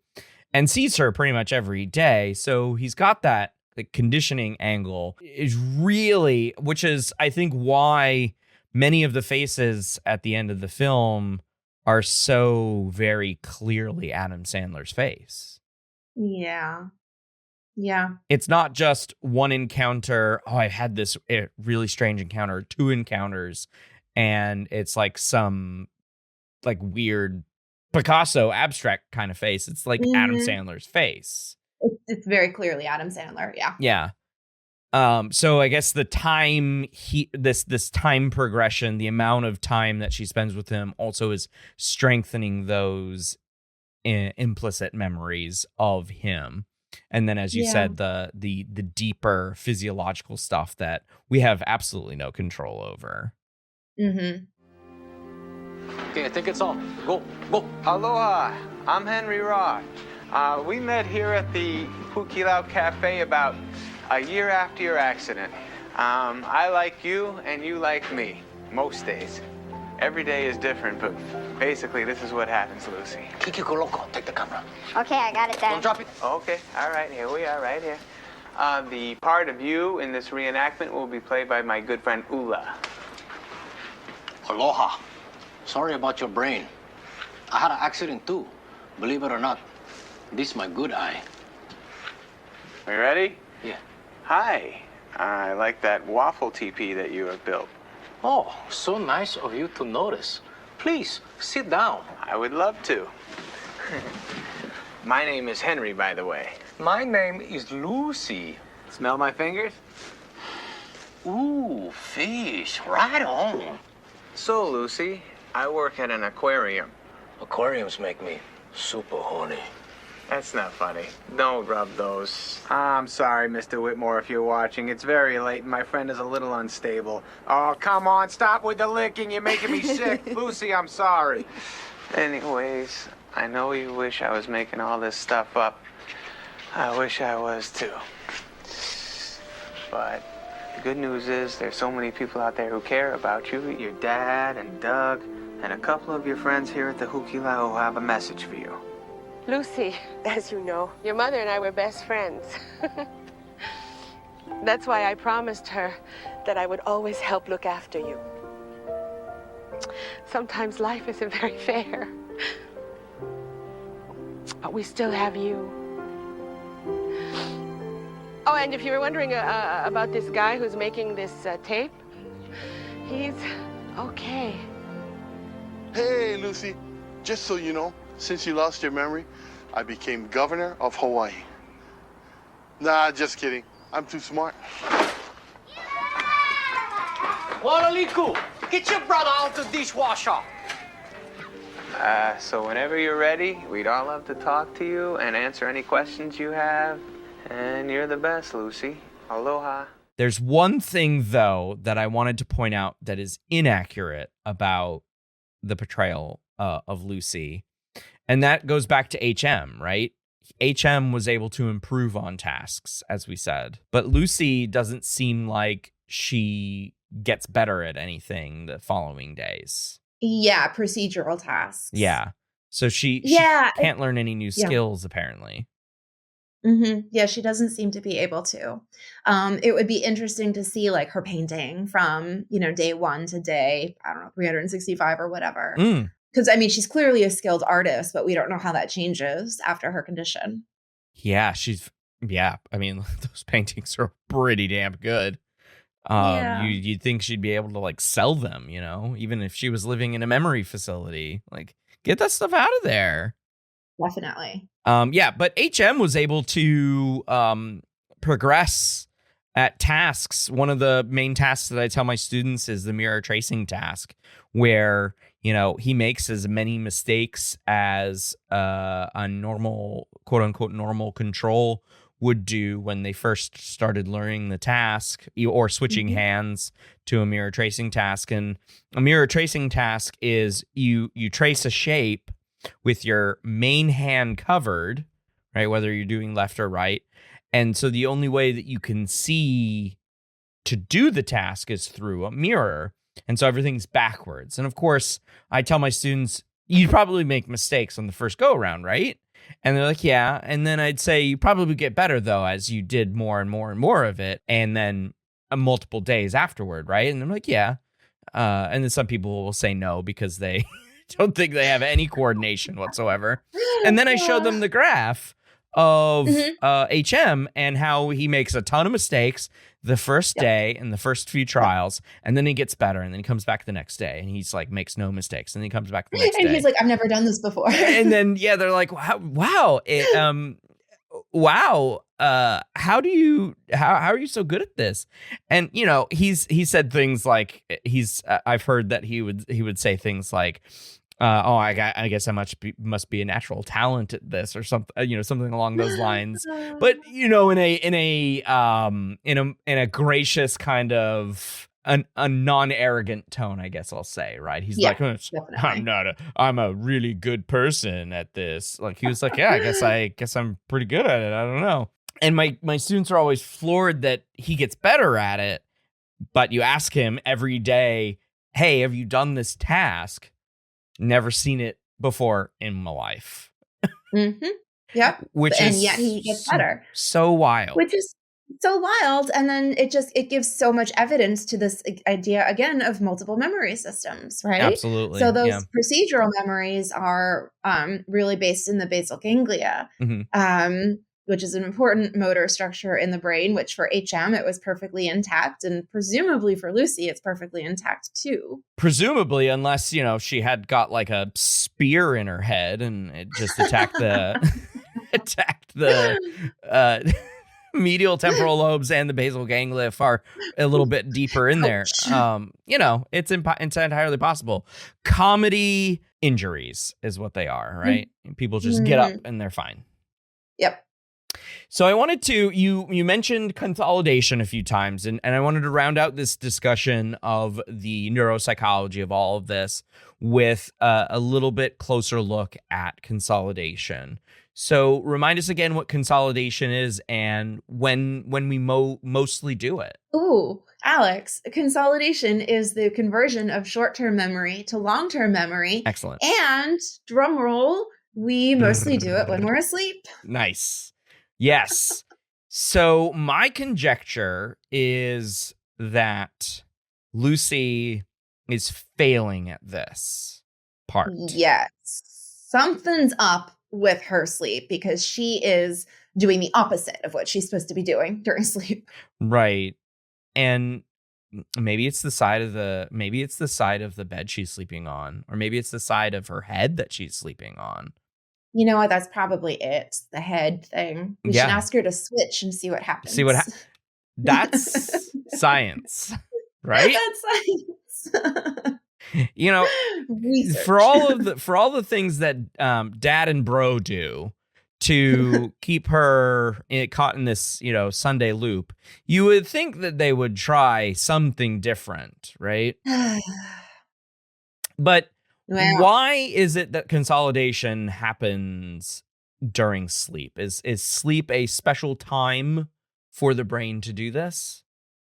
And sees her pretty much every day. So he's got that conditioning angle is really, which is, I think, why many of the faces at the end of the film are so very clearly Adam Sandler's face. Yeah. Yeah. It's not just one encounter. Oh, I had this really strange encounter, 2 encounters. And it's like some like weird Picasso abstract kind of face. It's like Adam Sandler's face. It's very clearly Adam Sandler. Yeah. Yeah. So I guess the time this time progression, the amount of time that she spends with him also is strengthening those implicit memories of him. And then, as you said, the deeper physiological stuff that we have absolutely no control over. Mm-hmm. Okay, I think it's on. Go. Aloha, I'm Henry Roth. We met here at the Hukilau Cafe about a year after your accident. I like you and you like me, most days. Every day is different, but basically this is what happens, Lucy. Kiki Koloko, take the camera. Okay, I got it, Dad. Don't drop it. Okay, all right, here we are, right here. The part of you in this reenactment will be played by my good friend Ula. Aloha. Sorry about your brain. I had an accident too, believe it or not. This is my good eye. Are you ready? Yeah. Hi. I like that waffle teepee that you have built. Oh, so nice of you to notice. Please, sit down. I would love to. My name is Henry, by the way. My name is Lucy. Smell my fingers? Ooh, fish. Right on. So, Lucy, I work at an aquarium. Aquariums make me super horny. That's not funny. Don't rub those. I'm sorry, Mr. Whitmore, if you're watching. It's very late and my friend is a little unstable. Oh, come on, stop with the licking. You're making me sick. Lucy, I'm sorry. Anyways, I know you wish I was making all this stuff up. I wish I was too. But the good news is there's so many people out there who care about you. Your dad and Doug and a couple of your friends here at the Hukilau who have a message for you. Lucy, as you know, your mother and I were best friends. That's why I promised her that I would always help look after you. Sometimes life isn't very fair, but we still have you. Oh, and if you were wondering about this guy who's making this tape, he's okay. Lucy, just so you know, since you lost your memory, I became governor of Hawaii. Nah, just kidding. I'm too smart. Walaliku, get your brother out the dishwasher. So whenever you're ready, we'd all love to talk to you and answer any questions you have. And you're the best, Lucy. Aloha. There's one thing, though, that I wanted to point out that is inaccurate about the portrayal of Lucy. And that goes back to HM, right? HM was able to improve on tasks, as we said. But Lucy doesn't seem like she gets better at anything the following days. Yeah, procedural tasks. Yeah. So she can't learn any new skills, apparently. Mm-hmm. Yeah, she doesn't seem to be able to. It would be interesting to see like her painting from, day 1 to day, I don't know, 365 or whatever. Because, I mean, she's clearly a skilled artist, but we don't know how that changes after her condition. Yeah, I mean, those paintings are pretty damn good. You'd think she'd be able to like sell them, even if she was living in a memory facility. Like, get that stuff out of there. Definitely. But HM was able to progress at tasks. One of the main tasks that I tell my students is the mirror tracing task, where he makes as many mistakes as a normal, quote unquote, normal control would do when they first started learning the task or switching hands to a mirror tracing task. And a mirror tracing task is you trace a shape with your main hand covered, right? Whether you're doing left or right. And so the only way that you can see to do the task is through a mirror. And so everything's backwards. And of course, I tell my students, you'd probably make mistakes on the first go around, right? And they're like, yeah. And then I'd say you probably get better, though, as you did more and more and more of it. And then multiple days afterward, right? And I'm like, yeah. And then some people will say no because they don't think they have any coordination whatsoever. And then I showed them the graph of HM and how he makes a ton of mistakes the first day and the first few trials, and then he gets better, and then he comes back the next day and he's like makes no mistakes, and then he comes back the next day. And he's like, I've never done this before. And then they're like, wow, how are you so good at this? And he said things like I've heard that he would say things like, I guess I must be a natural talent at this or something, something along those lines. But in a gracious kind of a non-arrogant tone, I guess I'll say, right? He's like, I'm a really good person at this. Like he was like, yeah, I guess I'm pretty good at it. I don't know. And my students are always floored that he gets better at it. But you ask him every day, hey, have you done this task? Never seen it before in my life. Yep. And yet he gets better. So wild. Which is so wild. And then it gives so much evidence to this idea, again, of multiple memory systems, right? Absolutely. So those procedural memories are really based in the basal ganglia, which is an important motor structure in the brain, which for HM, it was perfectly intact. And presumably for Lucy, it's perfectly intact too. Presumably, unless, she had got like a spear in her head and it just attacked the medial temporal lobes and the basal ganglia far a little bit deeper in there. It's entirely possible. Comedy injuries is what they are, right? People just get up and they're fine. Yep. So I wanted to, you mentioned consolidation a few times, and I wanted to round out this discussion of the neuropsychology of all of this with a little bit closer look at consolidation. So remind us again what consolidation is and when we mostly do it. Ooh, Alex, consolidation is the conversion of short-term memory to long-term memory. Excellent. And drum roll, we mostly do it when we're asleep. Nice. Yes. So my conjecture is that Lucy is failing at this part. Yes. Something's up with her sleep because she is doing the opposite of what she's supposed to be doing during sleep. Right. And maybe it's the side of the bed she's sleeping on, or maybe it's the side of her head that she's sleeping on. You know what? That's probably it. The head thing. We should Yeah. ask her to switch and see what happens. That's science, right? That's science. You know, Research. for all the things that dad and bro do to keep her caught in this, Sunday loop, you would think that they would try something different, right? But why is it that consolidation happens during sleep? Is sleep a special time for the brain to do this?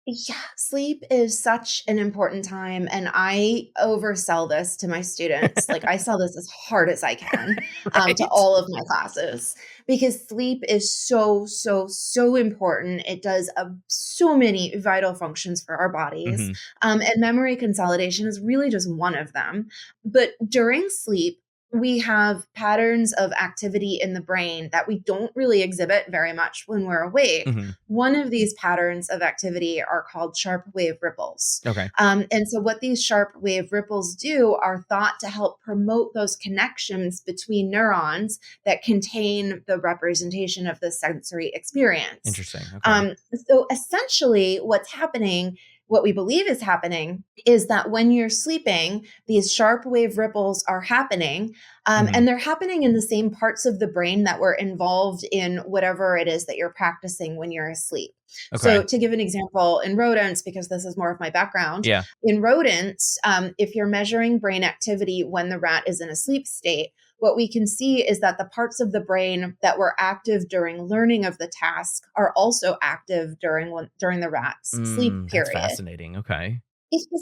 Yeah, sleep is such an important time, and I oversell this to my students. Like, I sell this as hard as I can to all of my classes, because sleep is so, so, so important. It does so many vital functions for our bodies. And memory consolidation is really just one of them. But during sleep, we have patterns of activity in the brain that we don't really exhibit very much when we're awake. One of these patterns of activity are called sharp wave ripples. Okay. And so what these sharp wave ripples do are thought to help promote those connections between neurons that contain the representation of the sensory experience. Interesting. Okay. So essentially what's happening, what we believe is happening, is that when you're sleeping, these sharp wave ripples are happening, and they're happening in the same parts of the brain that were involved in whatever it is that you're practicing when you're asleep. Okay. So to give an example, in rodents, because this is more of my background, in rodents, if you're measuring brain activity when the rat is in a sleep state, what we can see is that the parts of the brain that were active during learning of the task are also active during the rat's sleep period. That's fascinating. Okay.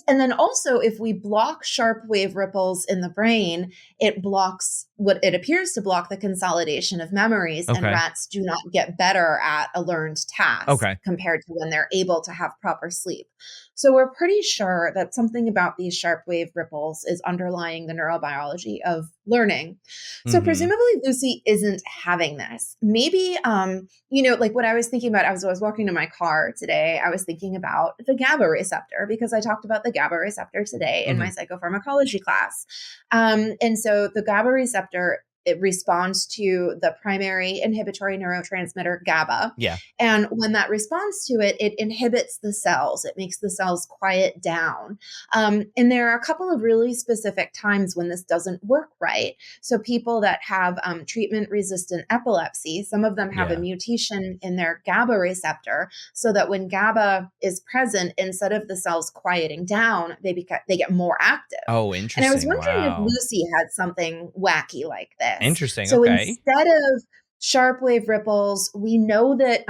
And then also, if we block sharp wave ripples in the brain, it blocks what it appears to block the consolidation of memories, and rats do not get better at a learned task compared to when they're able to have proper sleep. So we're pretty sure that something about these sharp wave ripples is underlying the neurobiology of learning. So presumably Lucy isn't having this. Maybe, like what I was thinking about as I was walking to my car today, I was thinking about the GABA receptor, because I talked about the GABA receptor today in my psychopharmacology class. And so the GABA receptor, it responds to the primary inhibitory neurotransmitter GABA. Yeah. And when that responds to it, it inhibits the cells. It makes the cells quiet down. And there are a couple of really specific times when this doesn't work right. So people that have treatment-resistant epilepsy, some of them have a mutation in their GABA receptor, so that when GABA is present, instead of the cells quieting down, they get more active. Oh, interesting. And I was wondering if Lucy had something wacky like this. Interesting. So okay. instead of sharp wave ripples, we know that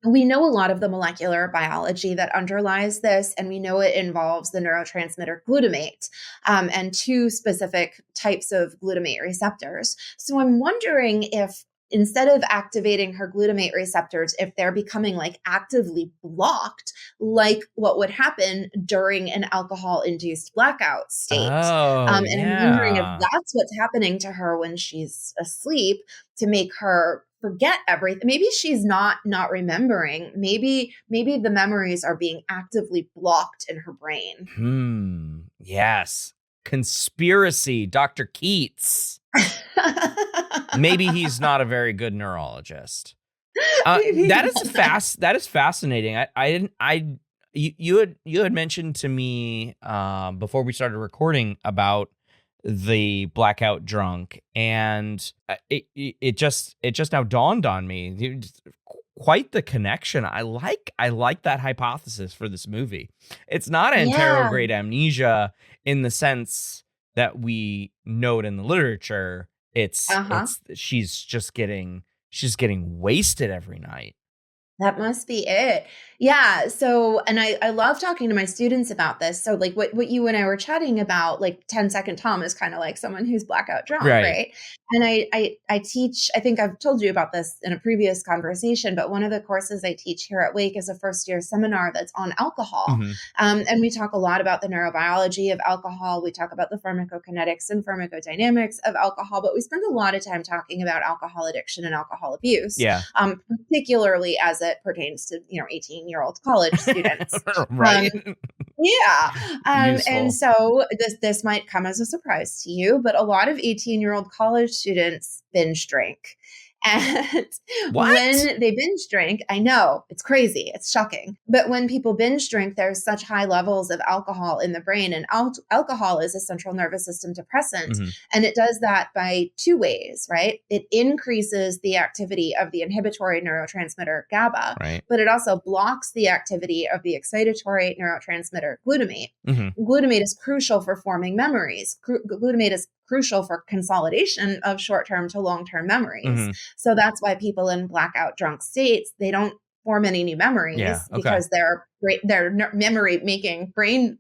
we know a lot of the molecular biology that underlies this, and we know it involves the neurotransmitter glutamate and two specific types of glutamate receptors. So I'm wondering if instead of activating her glutamate receptors, if they're becoming like actively blocked, like what would happen during an alcohol-induced blackout state. And I'm wondering if that's what's happening to her when she's asleep to make her forget everything. Maybe she's not remembering. Maybe the memories are being actively blocked in her brain. Yes. Conspiracy, Dr. Keats. Maybe he's not a very good neurologist. That is fascinating. You had mentioned to me before we started recording about the blackout drunk, and it just now dawned on me. Quite the connection. I like that hypothesis for this movie. It's not anterograde amnesia in the sense that we note in the literature. It's she's getting wasted every night. That must be it. Yeah. So, and I love talking to my students about this. So like what you and I were chatting about, like 10-second Tom is kind of like someone who's blackout drunk, right? And I teach, I think I've told you about this in a previous conversation, but one of the courses I teach here at Wake is a first year seminar that's on alcohol. And we talk a lot about the neurobiology of alcohol. We talk about the pharmacokinetics and pharmacodynamics of alcohol, but we spend a lot of time talking about alcohol addiction and alcohol abuse, particularly as it that pertains to, 18-year-old college students. Right. And so this might come as a surprise to you, but a lot of 18-year-old college students binge drink. And What? when they binge drink, I know it's crazy. It's shocking. But when people binge drink, there's such high levels of alcohol in the brain. And alcohol is a central nervous system depressant. Mm-hmm. And it does that by two ways, right? It increases the activity of the inhibitory neurotransmitter GABA, Right. but it also blocks the activity of the excitatory neurotransmitter glutamate. Mm-hmm. Glutamate is crucial for forming memories. Glutamate is crucial for consolidation of short-term to long-term memories. Mm-hmm. So that's why people in blackout drunk states, they don't form any new memories because their memory making brain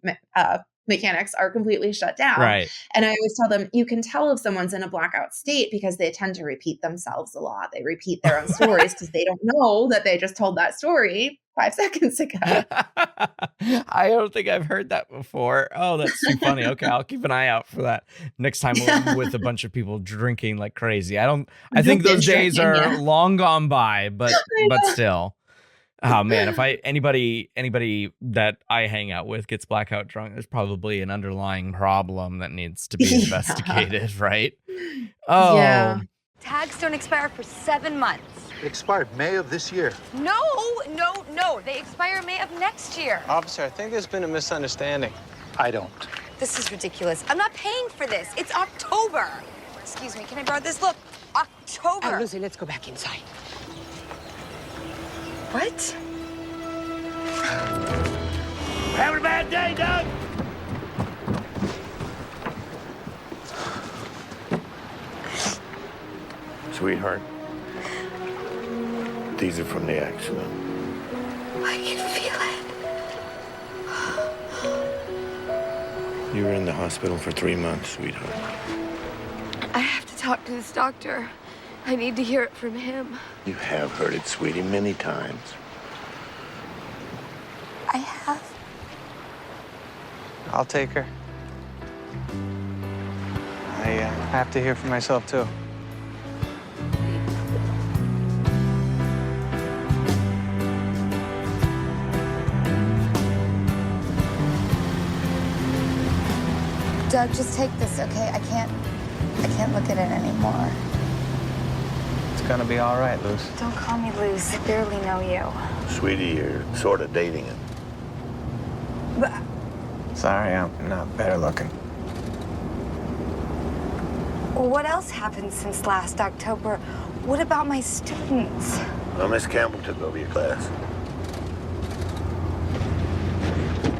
mechanics are completely shut down. Right. And I always tell them, you can tell if someone's in a blackout state because they tend to repeat themselves a lot. They repeat their own stories because they don't know that they just told that story 5 seconds ago. I don't think I've heard that before. Oh, that's too funny. Okay, I'll keep an eye out for that next time I'm with a bunch of people drinking like crazy. I think those days are long gone by, but still. Oh man, if anybody that I hang out with gets blackout drunk, there's probably an underlying problem that needs to be investigated, right? Oh. Yeah. Tags don't expire for 7 months. It expired May of this year. No. They expire May of next year. Officer, I think there's been a misunderstanding. I don't. This is ridiculous. I'm not paying for this. It's October. Excuse me, can I borrow this? Look, October. Lucy, let's go back inside. What? Having a bad day, Doug? Sweetheart, these are from the accident. I can feel it. You were in the hospital for 3 months, sweetheart. I have to talk to this doctor. I need to hear it from him. You have heard it, sweetie, many times. I have. I'll take her. I have to hear for myself, too. Doug, just take this, okay? I can't look at it anymore. It's gonna be all right, Luce. Don't call me Luz. I barely know you. Sweetie, you're sort of dating him. But Sorry, I'm not better looking. what else happened since last October? What about my students? Well, Miss Campbell took over your class.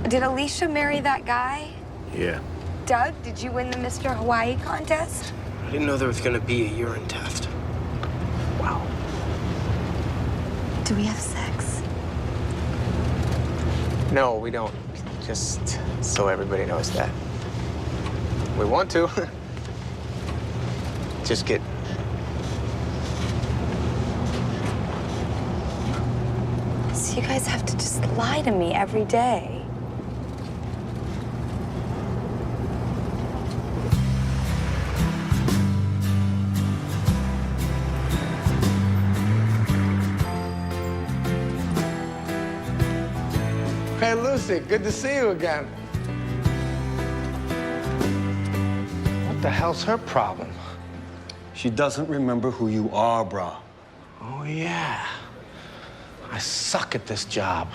Did Alicia marry that guy? Yeah. Doug, did you win the Mr. Hawaii contest? I didn't know there was gonna be a urine test. Wow. Do we have sex? No, we don't. Just so everybody knows that. We want to. Just get. So you guys have to just lie to me every day. Hey, Lucy, good to see you again. What the hell's her problem? She doesn't remember who you are, brah. Oh, yeah. I suck at this job.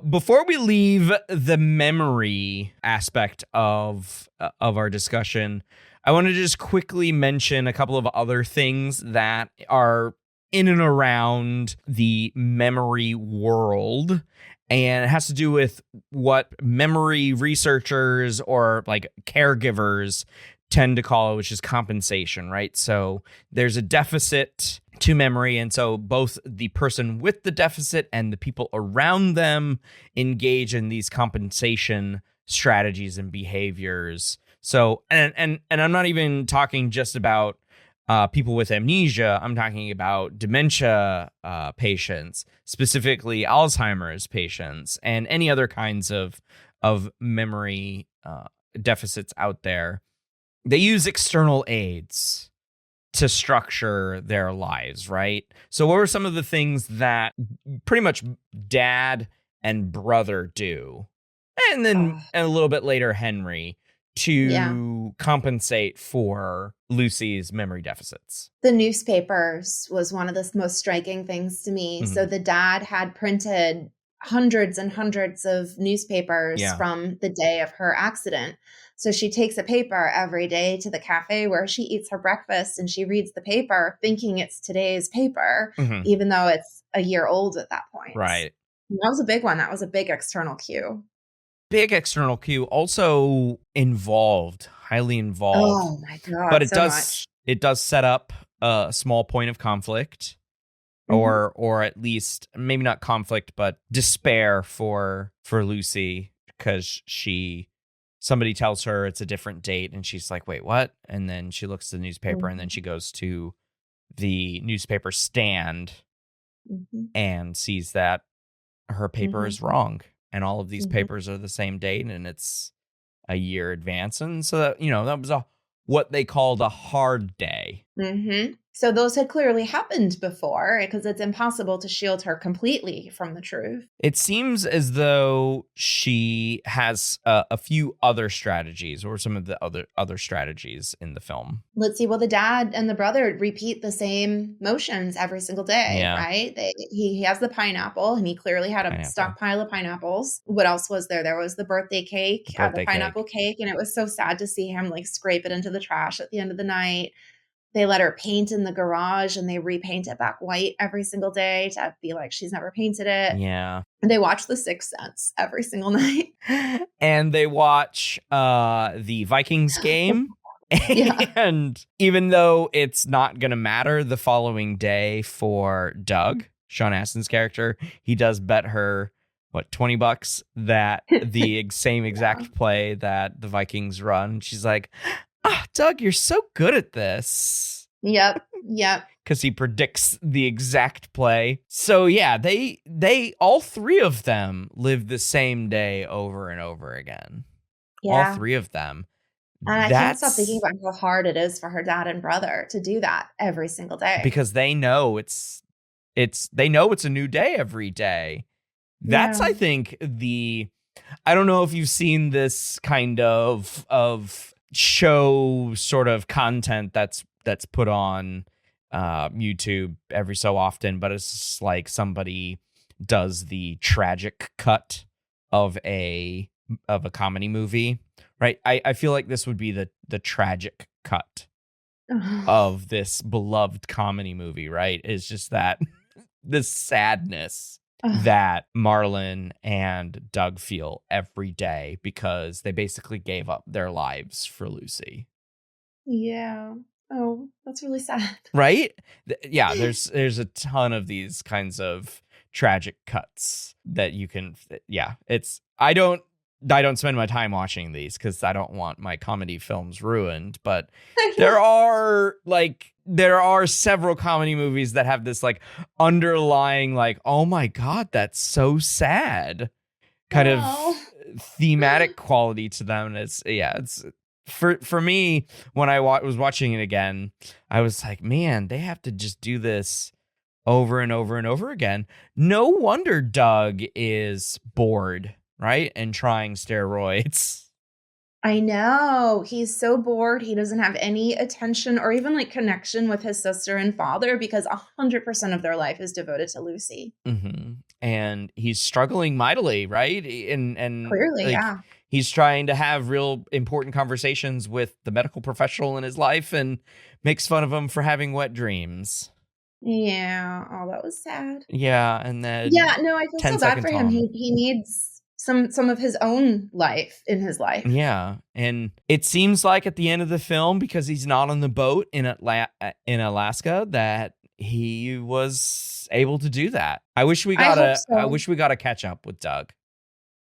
Before we leave the memory aspect of our discussion, I want to just quickly mention a couple of other things that are in and around the memory world. And it has to do with what memory researchers or like caregivers tend to call it, which is compensation, right? So there's a deficit to memory. And so both the person with the deficit and the people around them engage in these compensation strategies and behaviors. So, and I'm not even talking just about people with amnesia. I'm talking about dementia patients, specifically Alzheimer's patients, and any other kinds of memory deficits out there. They use external aids to structure their lives, right? So what were some of the things that pretty much dad and brother do? And then a little bit later, Henry, to compensate for Lucy's memory deficits. The newspapers was one of the most striking things to me. So the dad had printed hundreds and hundreds of newspapers from the day of her accident. So she takes a paper every day to the cafe where she eats her breakfast, and she reads the paper thinking it's today's paper, even though it's a year old at that point. Right. And that was a big one. That was a big external cue. Big external cue, also involved, highly involved. Oh my God. But it does set up a small point of conflict, or at least maybe not conflict, but despair for Lucy, because somebody tells her it's a different date, and she's like, wait, what? And then she looks at the newspaper, and then she goes to the newspaper stand and sees that her paper is wrong, and all of these papers are the same date, and it's a year advance. And so that, that was what they called a hard day. So those had clearly happened before, because it's impossible to shield her completely from the truth. It seems as though she has a few other strategies, or some of the other strategies in the film. Let's see. Well, the dad and the brother repeat the same motions every single day, right? He has the pineapple, and he clearly had a stockpile of pineapples. What else was there? There was the birthday cake, the pineapple cake, and it was so sad to see him like scrape it into the trash at the end of the night. They let her paint in the garage, and they repaint it back white every single day to be like she's never painted it. Yeah. And they watch The Sixth Sense every single night. And they watch the Vikings game. And even though it's not going to matter the following day for Doug, Sean Astin's character, he does bet her, $20 that the same exact play that the Vikings run. She's like, Doug, you're so good at this. Yep. Because he predicts the exact play. So yeah, they all three of them live the same day over and over again. All three of them. And I can't stop thinking about how hard it is for her dad and brother to do that every single day. Because they know it's a new day every day. That's I think I don't know if you've seen this kind of show sort of content that's put on YouTube every so often, but it's just like somebody does the tragic cut of a comedy movie, right? I feel like this would be the tragic cut of this beloved comedy movie, right? It's just that this sadness that Marlon and Doug feel every day because they basically gave up their lives for Lucy. Yeah. Oh, that's really sad. Right? Yeah, there's a ton of these kinds of tragic cuts that you can I don't spend my time watching these because I don't want my comedy films ruined, but there are several comedy movies that have this like underlying like, oh my God, that's so sad kind of thematic quality to them. And it's for me, when I was watching it again, I was like, man, they have to just do this over and over and over again. No wonder Doug is bored, right? And trying steroids. I know. He's so bored. He doesn't have any attention or even like connection with his sister and father because 100% of their life is devoted to Lucy. And he's struggling mightily, right? And clearly, he's trying to have real important conversations with the medical professional in his life and makes fun of him for having wet dreams. Yeah. Oh, that was sad. Yeah. And then I feel so bad for him. He needs some of his own life in his life. Yeah. And it seems like at the end of the film, because he's not on the boat in Alaska, that he was able to do that. I wish we got a catch up with Doug.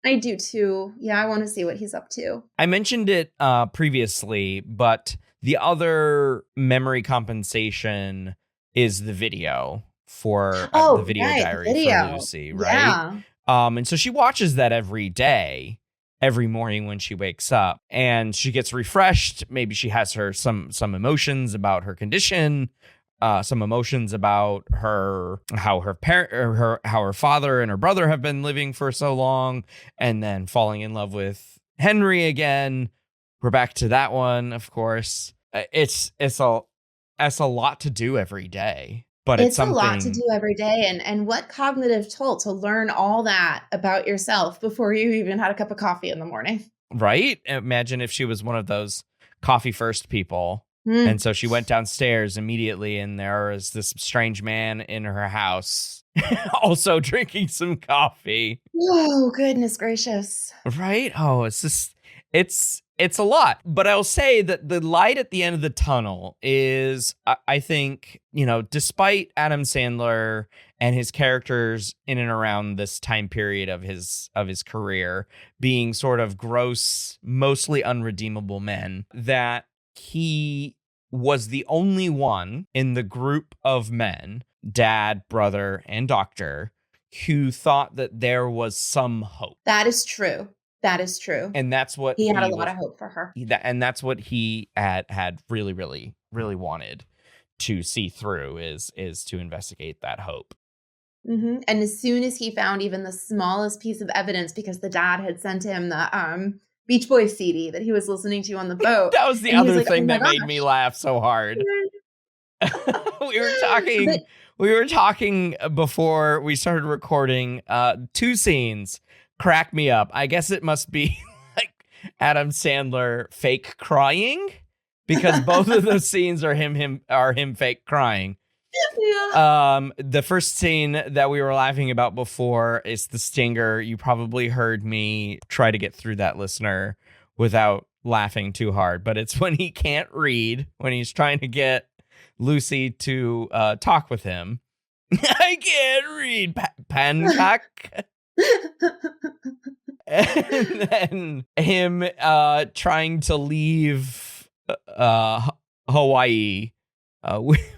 I do too. Yeah, I want to see what he's up to. I mentioned it previously, but the other memory compensation is the video for the video diary for Lucy, right? Yeah. And so she watches that every day. every morning when she wakes up, and she gets refreshed. Maybe she has some emotions about her condition, some emotions about how her father and her brother have been living for so long, and then falling in love with Henry again. We're back to that one, of course. It's a lot to do every day. But it's something, a lot to do every day. And what cognitive toll to learn all that about yourself before you even had a cup of coffee in the morning. Right? Imagine if she was one of those coffee first people. And so she went downstairs immediately, and there was this strange man in her house also drinking some coffee. Oh, goodness gracious. Right? Oh, it's a lot. But I'll say that the light at the end of the tunnel is, I think, despite Adam Sandler and his characters in and around this time period of his career being sort of gross, mostly unredeemable men, that he was the only one in the group of men, dad, brother, and doctor, who thought that there was some hope. That is true. That is true. And that's what he had a lot of hope for her. And that's what he had really, really, really wanted to see through is to investigate that hope. Mm-hmm. And as soon as he found even the smallest piece of evidence, because the dad had sent him the Beach Boys CD that he was listening to on the boat. That was the other thing that made me laugh so hard. We were talking before we started recording. 2 scenes crack me up. I guess it must be like Adam Sandler fake crying, because both of those scenes are him fake crying. Yeah. The first scene that we were laughing about before is the stinger. You probably heard me try to get through that, listener, without laughing too hard, but it's when he can't read, when he's trying to get Lucy to talk with him. I can't read, Pancock. And then him trying to leave Hawaii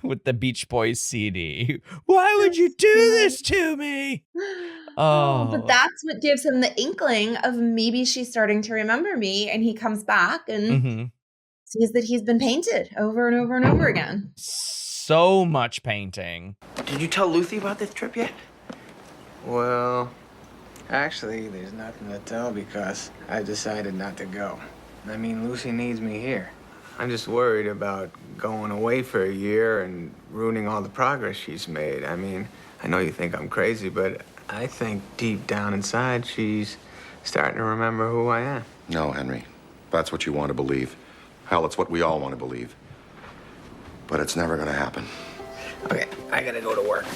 with the Beach Boys CD. Why would you do this to me? But that's what gives him the inkling of maybe she's starting to remember me, and he comes back and sees that he's been painted over and over and over again. So much painting. Did you tell Lucy about this trip yet? Well, actually, there's nothing to tell because I decided not to go. I mean, Lucy needs me here. I'm just worried about going away for a year and ruining all the progress she's made. I mean, I know you think I'm crazy, but I think deep down inside she's starting to remember who I am. No, Henry. That's what you want to believe. Hell, it's what we all want to believe. But it's never going to happen. Okay, I gotta go to work.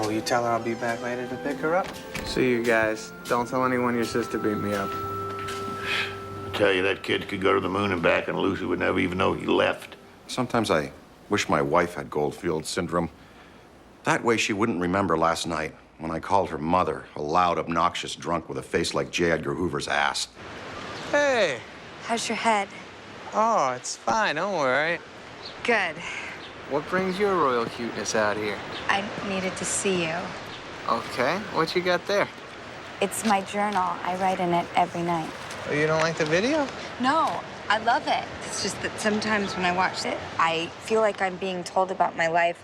Will you tell her I'll be back later to pick her up? See you guys. Don't tell anyone your sister beat me up. I tell you, that kid could go to the moon and back, and Lucy would never even know he left. Sometimes I wish my wife had Goldfield syndrome. That way she wouldn't remember last night when I called her mother a loud, obnoxious drunk with a face like J. Edgar Hoover's ass. Hey. How's your head? Oh, it's fine. Don't worry. Good. What brings your royal cuteness out here? I needed to see you. Okay. What you got there? It's my journal. I write in it every night. Oh, you don't like the video? No, I love it. It's just that sometimes when I watch it, I feel like I'm being told about my life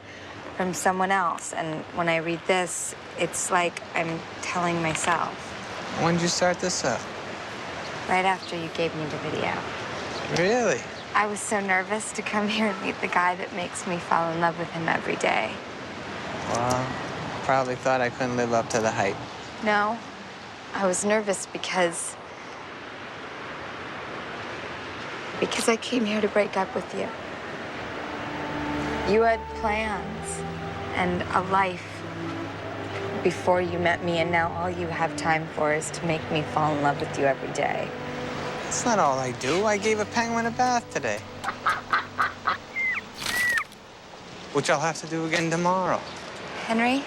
from someone else. And when I read this, it's like I'm telling myself. When did you start this up? Right after you gave me the video. Really? I was so nervous to come here and meet the guy that makes me fall in love with him every day. Well, probably thought I couldn't live up to the hype. No, I was nervous because I came here to break up with you. You had plans and a life before you met me, and now all you have time for is to make me fall in love with you every day. That's not all I do. I gave a penguin a bath today. Which I'll have to do again tomorrow. Henry,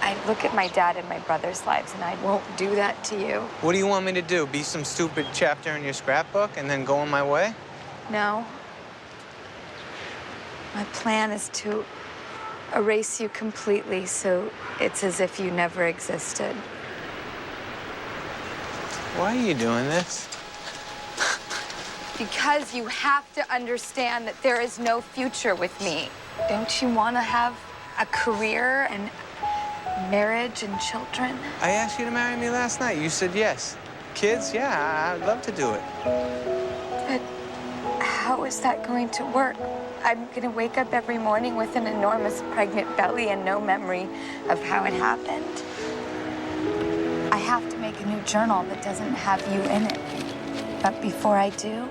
I look at my dad and my brother's lives, and I won't do that to you. What do you want me to do? Be some stupid chapter in your scrapbook and then go on my way? No. My plan is to erase you completely so it's as if you never existed. Why are you doing this? Because you have to understand that there is no future with me. Don't you want to have a career and marriage and children? I asked you to marry me last night. You said yes. Kids? Yeah, I'd love to do it. But how is that going to work? I'm going to wake up every morning with an enormous pregnant belly and no memory of how it happened. I have to make a new journal that doesn't have you in it. But before I do,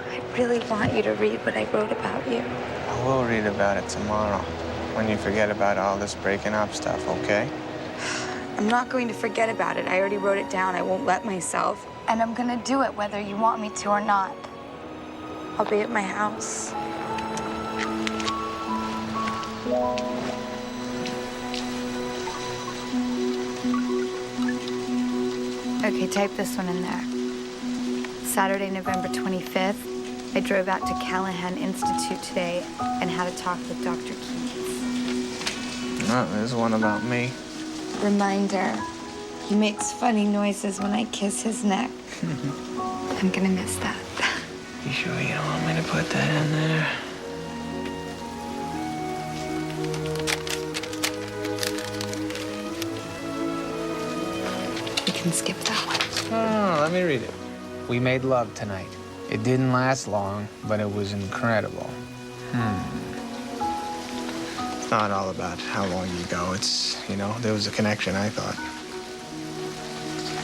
I really want you to read what I wrote about you. I will read about it tomorrow, when you forget about all this breaking up stuff, okay? I'm not going to forget about it. I already wrote it down. I won't let myself. And I'm going to do it whether you want me to or not. I'll be at my house. Okay, type this one in there. Saturday, November 25th, I drove out to Callahan Institute today and had a talk with Dr. Keys. Oh, there's one about me. Reminder, he makes funny noises when I kiss his neck. I'm gonna miss that. You sure you don't want me to put that in there? We can skip that one. Oh, let me read it. We made love tonight. It didn't last long, but it was incredible. It's not all about how long you go. It's, there was a connection, I thought.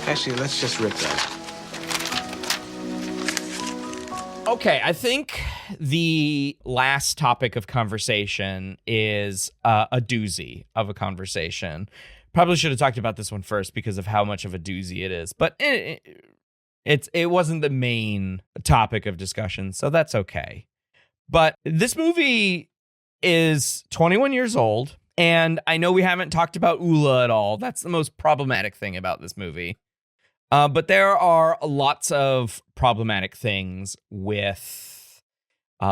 Actually, let's just rip that. Okay, I think the last topic of conversation is a doozy of a conversation. Probably should have talked about this one first because of how much of a doozy it is, but it wasn't the main topic of discussion, so that's okay. But this movie is 21 years old, and I know we haven't talked about Ula at all. That's the most problematic thing about this movie. But there are lots of problematic things with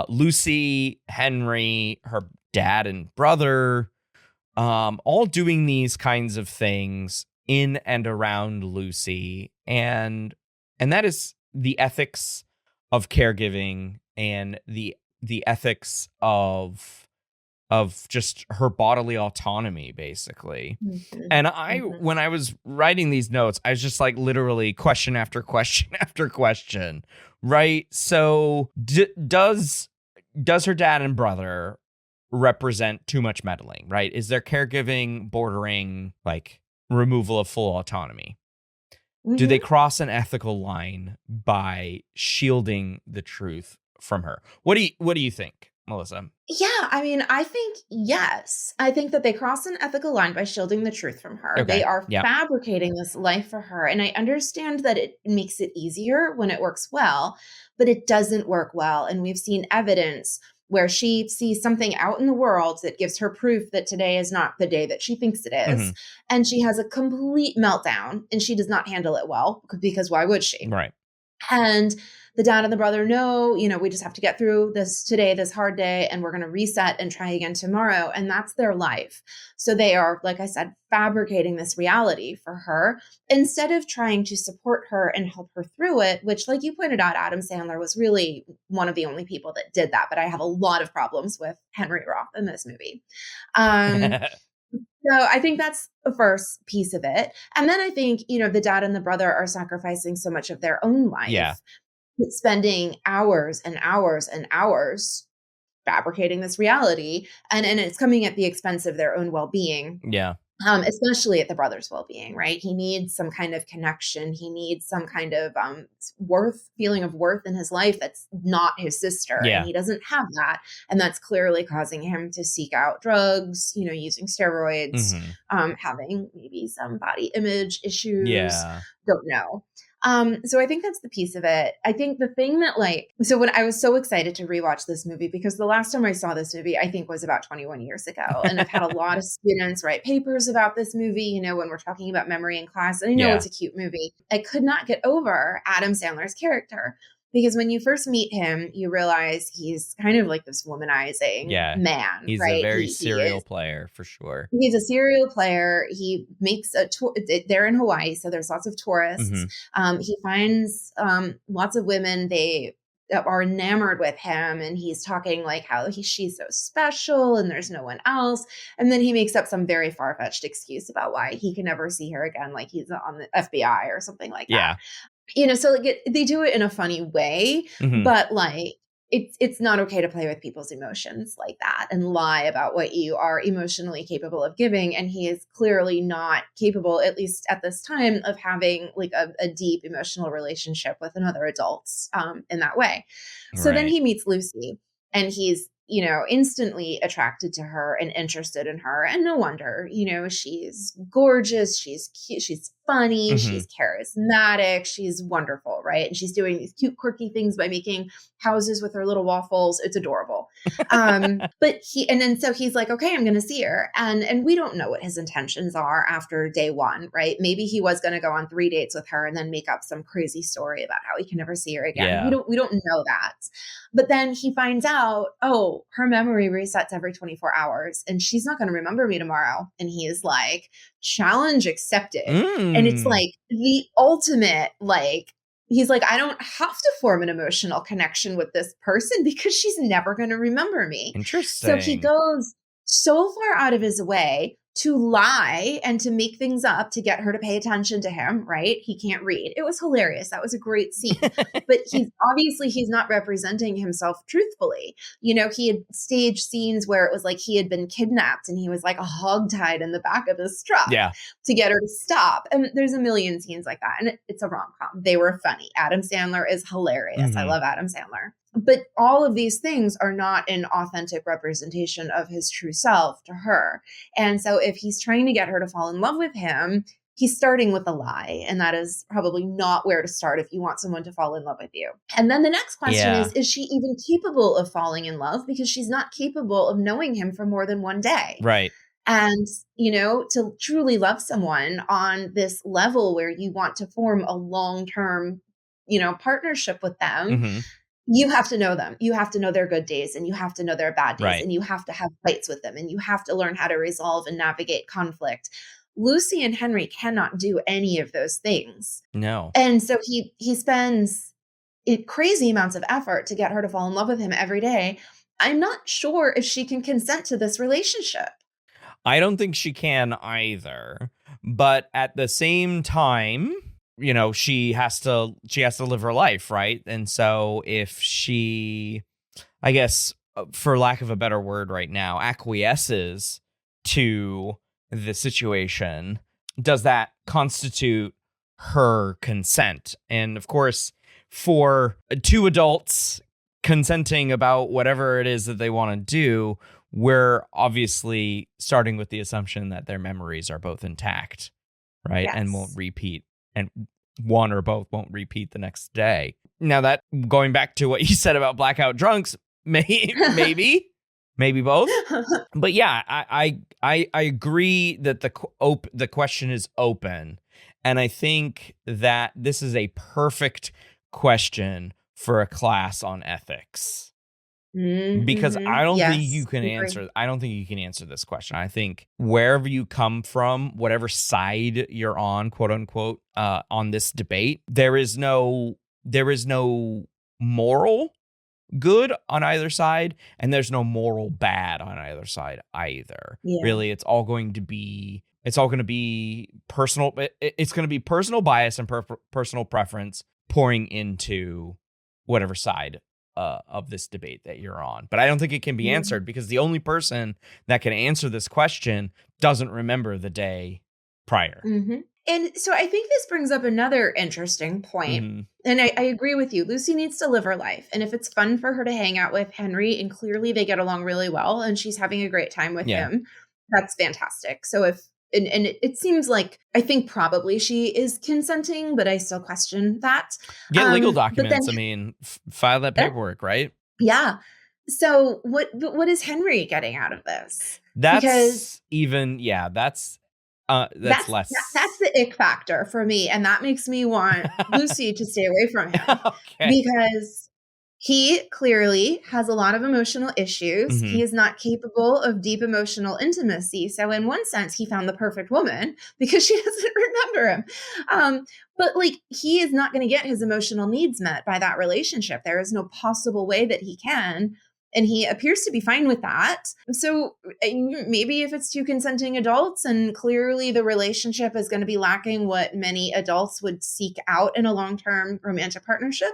Lucy, Henry, her dad and brother, all doing these kinds of things in and around Lucy. And that is the ethics of caregiving and the ethics of just her bodily autonomy, basically. Mm-hmm. And when I was writing these notes, I was just like literally question after question after question, right? So does her dad and brother represent too much meddling, right? Is their caregiving bordering like removal of full autonomy? Mm-hmm. Do they cross an ethical line by shielding the truth from her? What do you think, Melissa? Yeah, I mean, I think yes. I think that they cross an ethical line by shielding the truth from her. Okay. They are fabricating this life for her. And I understand that it makes it easier when it works well, but it doesn't work well. And we've seen evidence where she sees something out in the world that gives her proof that today is not the day that she thinks it is. Mm-hmm. And she has a complete meltdown and she does not handle it well because why would she? Right. And the dad and the brother know, we just have to get through this today, this hard day, and we're going to reset and try again tomorrow. And that's their life. So they are, like I said, fabricating this reality for her instead of trying to support her and help her through it, which, like you pointed out, Adam Sandler was really one of the only people that did that. But I have a lot of problems with Henry Roth in this movie. So I think that's the first piece of it. And then I think, the dad and the brother are sacrificing so much of their own life. Yeah. Spending hours and hours and hours fabricating this reality. And it's coming at the expense of their own well-being. Yeah. Especially at the brother's well-being, right? He needs some kind of connection. He needs some kind of feeling of worth in his life that's not his sister. Yeah. And he doesn't have that. And that's clearly causing him to seek out drugs, using steroids, having maybe some body image issues. Yeah. Don't know. So I think that's the piece of it. I think the thing that so when I was so excited to rewatch this movie, because the last time I saw this movie, I think was about 21 years ago. And I've had a lot of students write papers about this movie, when we're talking about memory in class, and I know it's a cute movie. I could not get over Adam Sandler's character. Because when you first meet him, you realize he's kind of like this womanizing man, He's right? a very He serial is. player for sure. He's a serial player. He makes a tour. They're in Hawaii, so there's lots of tourists. He finds lots of women. They are enamored with him, and he's talking like how she's so special and there's no one else. And then he makes up some very far-fetched excuse about why he can never see her again, like he's on the FBI or something like that. So like they do it in a funny way, but like it's not okay to play with people's emotions like that and lie about what you are emotionally capable of giving. And he is clearly not capable, at least at this time, of having like a deep emotional relationship with another adult in that way. So then he meets Lucy, and he's instantly attracted to her and interested in her. And no wonder, she's gorgeous, she's cute, she's funny, she's charismatic, she's wonderful, right? And she's doing these cute, quirky things by making houses with her little waffles. It's adorable. So he's like, okay, I'm going to see her. And we don't know what his intentions are after day one, right? Maybe he was going to go on 3 dates with her and then make up some crazy story about how he can never see her again. Yeah. We don't know that. But then he finds out, oh, her memory resets every 24 hours and she's not going to remember me tomorrow. And he is like, challenge accepted. And it's like the ultimate, like, he's like, I don't have to form an emotional connection with this person because she's never going to remember me. Interesting. So he goes so far out of his way to lie and to make things up to get her to pay attention to him, right? He can't read. It was hilarious. That was a great scene. But he's not representing himself truthfully. He had staged scenes where it was like he had been kidnapped and he was like hogtied in the back of his truck to get her to stop. And there's a million scenes like that. And it's a rom-com. They were funny. Adam Sandler is hilarious. I love Adam Sandler. But all of these things are not an authentic representation of his true self to her. And so if he's trying to get her to fall in love with him, he's starting with a lie. And that is probably not where to start if you want someone to fall in love with you. And then the next question is she even capable of falling in love? Because she's not capable of knowing him for more than one day. Right. And, to truly love someone on this level where you want to form a long-term, partnership with them, you have to know them. You have to know their good days and you have to know their bad days and you have to have fights with them and you have to learn how to resolve and navigate conflict. Lucy and Henry cannot do any of those things. No. And so he spends crazy amounts of effort to get her to fall in love with him every day. I'm not sure if she can consent to this relationship. I don't think she can either. But at the same time, she has to live her life, right? And so if she, I guess, for lack of a better word right now, acquiesces to the situation, does that constitute her consent? And of course, for two adults consenting about whatever it is that they want to do, we're obviously starting with the assumption that their memories are both intact, right? Yes. And won't repeat. And one or both won't repeat the next day. Now that, going back to what you said about blackout drunks, maybe both. But yeah, I agree that the question is open, and I think that this is a perfect question for a class on ethics. Because I don't think you can answer. I don't think you can answer this question. I think wherever you come from, whatever side you're on, quote unquote, on this debate, there is no moral good on either side, and there's no moral bad on either side either. Yeah. Really, it's all going to be personal. It's going to be personal bias and personal preference pouring into whatever side of this debate that you're on. But I don't think it can be answered because the only person that can answer this question doesn't remember the day prior. And so I think this brings up another interesting point. And I agree with you. Lucy needs to live her life. And if it's fun for her to hang out with Henry, and clearly they get along really well and she's having a great time with him, that's fantastic. So it seems like, I think probably she is consenting, but I still question that. Get legal documents. File that paperwork, right? Yeah. So what is Henry getting out of this? That's That's less. That's the ick factor for me. And that makes me want Lucy to stay away from him. Okay. Because he clearly has a lot of emotional issues. Mhm. He is not capable of deep emotional intimacy. So in one sense, he found the perfect woman because she doesn't remember him. But like, he is not going to get his emotional needs met by that relationship. There is no possible way that he can. And he appears to be fine with that. So maybe if it's two consenting adults and clearly the relationship is going to be lacking what many adults would seek out in a long-term romantic partnership,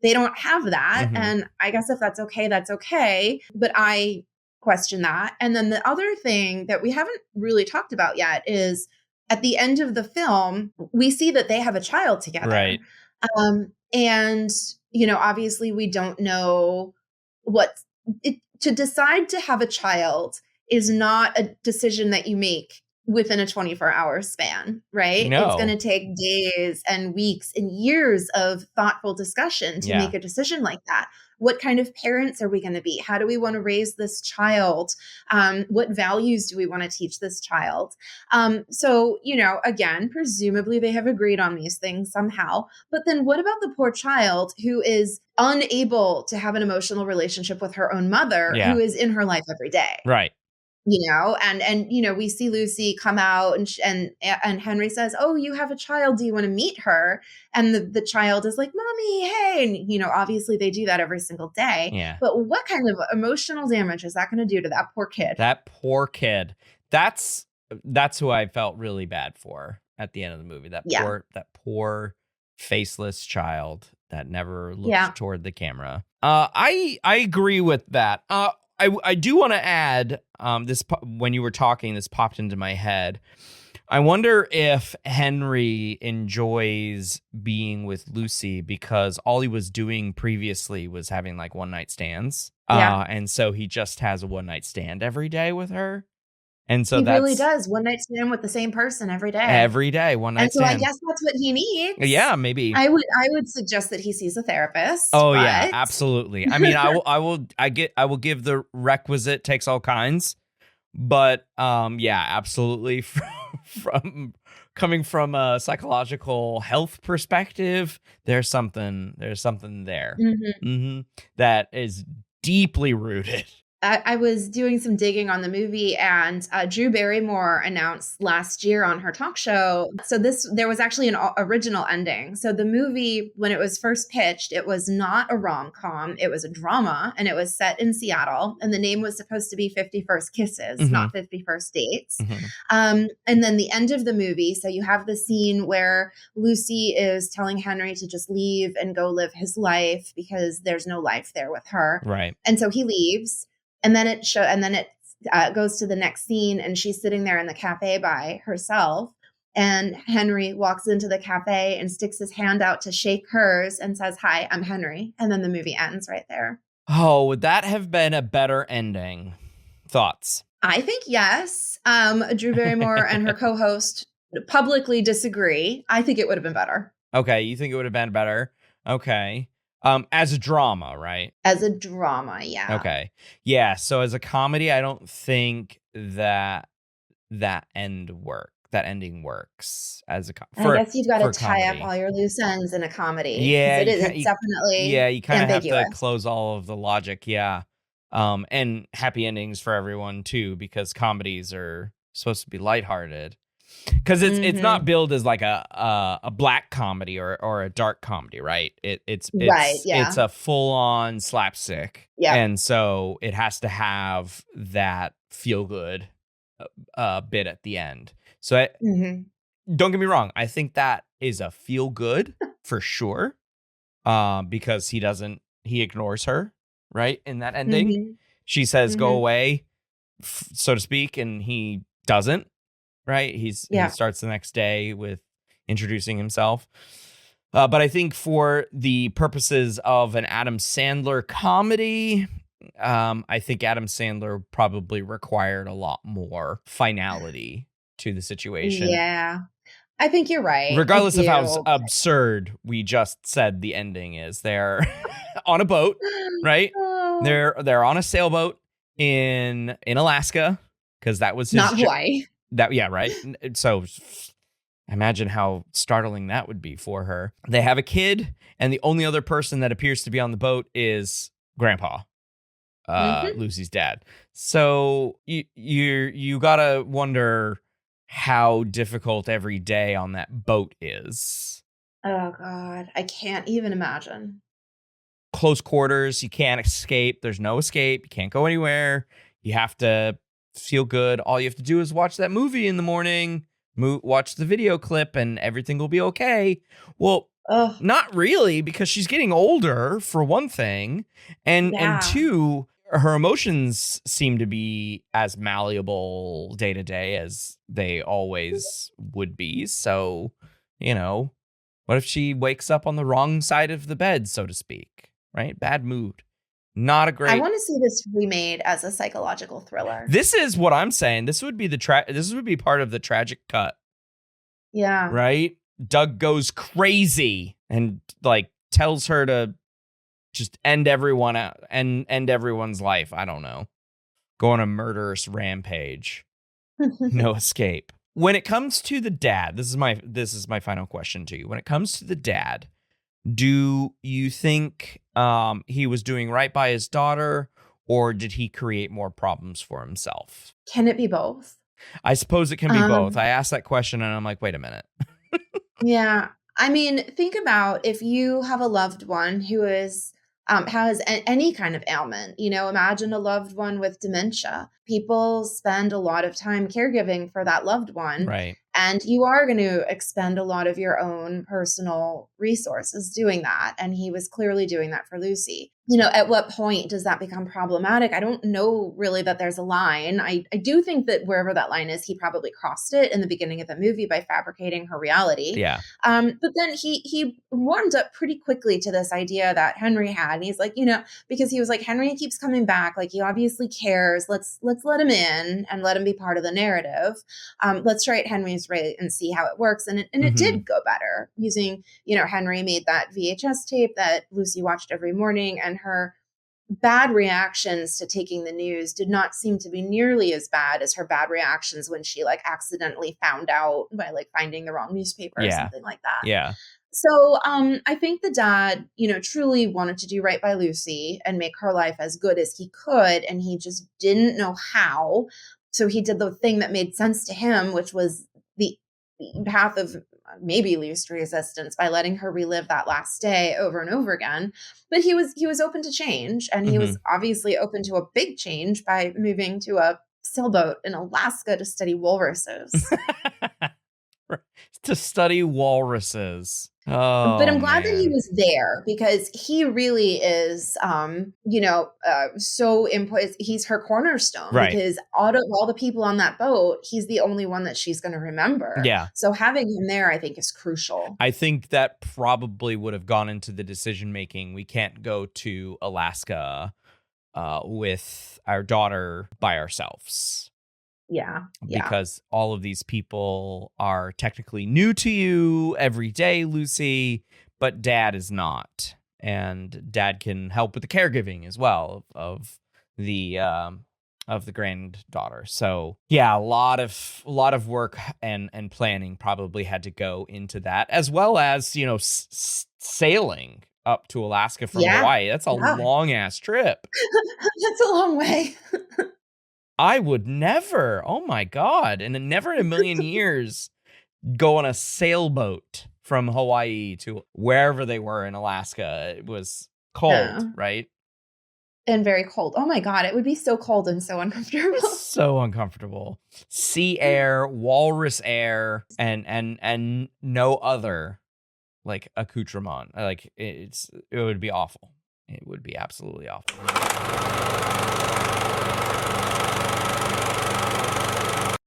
they don't have that. Mhm. And I guess if that's okay, that's okay. But I question that. And then the other thing that we haven't really talked about yet is at the end of the film, we see that they have a child together. Right. And, obviously we don't know to decide to have a child is not a decision that you make within a 24-hour span, right? No. It's going to take days and weeks and years of thoughtful discussion to make a decision like that. What kind of parents are we going to be? How do we want to raise this child? What values do we want to teach this child? So, again, presumably they have agreed on these things somehow. But then what about the poor child who is unable to have an emotional relationship with her own mother, who is in her life every day? Right. And we see Lucy come out and Henry says, "Oh, you have a child. Do you want to meet her?" And the child is like, "Mommy, hey." And, obviously they do that every single day. Yeah. But what kind of emotional damage is that going to do to that poor kid? That poor kid. That's who I felt really bad for at the end of the movie. That poor faceless child that never looked toward the camera. I agree with that. I do want to add this when you were talking, this popped into my head. I wonder if Henry enjoys being with Lucy because all he was doing previously was having like one night stands. And so he just has a one night stand every day with her. And so he really does one night stand with the same person every day. Every day, one night stand. And so I guess that's what he needs. Yeah, maybe. I would suggest that he sees a therapist. Oh yeah, absolutely. I mean, I will give the requisite takes all kinds, but yeah, absolutely. From coming from a psychological health perspective, there's something there that is deeply rooted. I was doing some digging on the movie, and Drew Barrymore announced last year on her talk show. So there was actually an original ending. So the movie, when it was first pitched, it was not a rom-com. It was a drama, and it was set in Seattle. And the name was supposed to be 50 First Kisses, not 50 First Dates. And then the end of the movie, so you have the scene where Lucy is telling Henry to just leave and go live his life because there's no life there with her. Right. And so he leaves. And then it goes to the next scene, and she's sitting there in the cafe by herself. And Henry walks into the cafe and sticks his hand out to shake hers and says, "Hi, I'm Henry." And then the movie ends right there. Oh, would that have been a better ending? Thoughts? I think yes. Drew Barrymore and her co-host publicly disagree. I think it would have been better. Okay, you think it would have been better? Okay. As a drama, right? As a drama, yeah. Okay. Yeah, so as a comedy, I don't think that ending works as a I guess you've got to tie comedy. up all your loose ends in a comedy. Yeah, it's definitely you kind of have ambiguous. to close all of the logic, yeah. And happy endings for everyone too, because comedies are supposed to be lighthearted. Because it's not billed as like a black comedy or a dark comedy, right? It's a full on slapstick, and so it has to have that feel good bit at the end. So don't get me wrong, I think that is a feel good for sure, because he ignores her, right, in that ending. She says go away, so to speak, and he doesn't. Right. He starts the next day with introducing himself. But I think for the purposes of an Adam Sandler comedy, I think Adam Sandler probably required a lot more finality to the situation. Yeah, I think you're right. Regardless of how absurd we just said the ending is. They're on a boat, right? They're on a sailboat in Alaska, because that was his not Hawaii. Right. So imagine how startling that would be for her. They have a kid, and the only other person that appears to be on the boat is Grandpa, Lucy's dad. So you gotta wonder how difficult every day on that boat is. Oh God, I can't even imagine. Close quarters, you can't escape. There's no escape. You can't go anywhere. You have to feel good. All you have to do is watch that movie in the morning, watch the video clip, and everything will be okay. Well, not really, because she's getting older, for one thing, and two, her emotions seem to be as malleable day to day as they always would be. So, what if she wakes up on the wrong side of the bed, so to speak, right? Bad mood. Not a great... I want to see this remade as a psychological thriller. This is what I'm saying. This would be this would be part of the tragic cut. Yeah. Right? Doug goes crazy and tells her to just end everyone out and end everyone's life. I don't know. Go on a murderous rampage. No escape. When it comes to the dad, this is my final question to you. When it comes to the dad, do you think he was doing right by his daughter, or did he create more problems for himself? Can it be both? I suppose it can be both. I asked that question and I'm like, wait a minute. Yeah. I mean, think about if you have a loved one who has any kind of ailment. Imagine a loved one with dementia. People spend a lot of time caregiving for that loved one. Right. And you are going to expend a lot of your own personal resources doing that. And he was clearly doing that for Lucy. At what point does that become problematic? I don't know really that there's a line. I do think that wherever that line is, he probably crossed it in the beginning of the movie by fabricating her reality. Yeah. But then he warmed up pretty quickly to this idea that Henry had. And he's like, because he was like, Henry keeps coming back. Like, he obviously cares. Let's let him in and let him be part of the narrative. Let's try it Henry's way and see how it works. And it did go better using, Henry made that VHS tape that Lucy watched every morning, and her bad reactions to taking the news did not seem to be nearly as bad as her bad reactions when she accidentally found out by finding the wrong newspaper or something like that. Yeah. So I think the dad, truly wanted to do right by Lucy and make her life as good as he could. And he just didn't know how. So he did the thing that made sense to him, which was the path of maybe least resistance, by letting her relive that last day over and over again. But he was open to change, and he was obviously open to a big change by moving to a sailboat in Alaska to study walruses. To study walruses. Oh, but I'm glad that he was there, because he really is, so important. He's her cornerstone, right? Because all the people on that boat, he's the only one that she's going to remember. Yeah. So having him there, I think, is crucial. I think that probably would have gone into the decision making. We can't go to Alaska with our daughter by ourselves. Yeah. Because all of these people are technically new to you every day, Lucy, but Dad is not. And Dad can help with the caregiving as well of the granddaughter. So yeah, a lot of work and planning probably had to go into that, as well as, sailing up to Alaska from Hawaii. That's a long ass trip. That's a long way. I would never, oh my God, and never in a million years go on a sailboat from Hawaii to wherever they were in Alaska. It was cold, right? And very cold. Oh my God, it would be so cold and so uncomfortable. So uncomfortable. Sea air, walrus air, and no other accoutrement. It would be awful. It would be absolutely awful.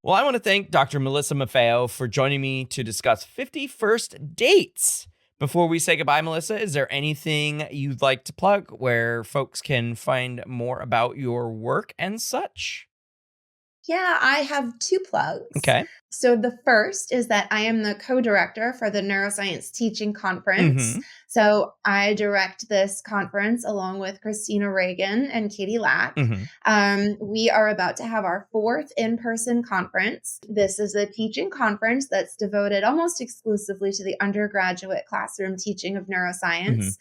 Well, I want to thank Dr. Melissa Maffeo for joining me to discuss 50 first dates. Before we say goodbye, Melissa, is there anything you'd like to plug where folks can find more about your work and such? Yeah, I have 2 plugs. Okay. So the first is that I am the co-director for the Neuroscience Teaching Conference. So I direct this conference along with Christina Reagan and Katie Lack. We are about to have our 4th in-person conference. This is a teaching conference that's devoted almost exclusively to the undergraduate classroom teaching of neuroscience.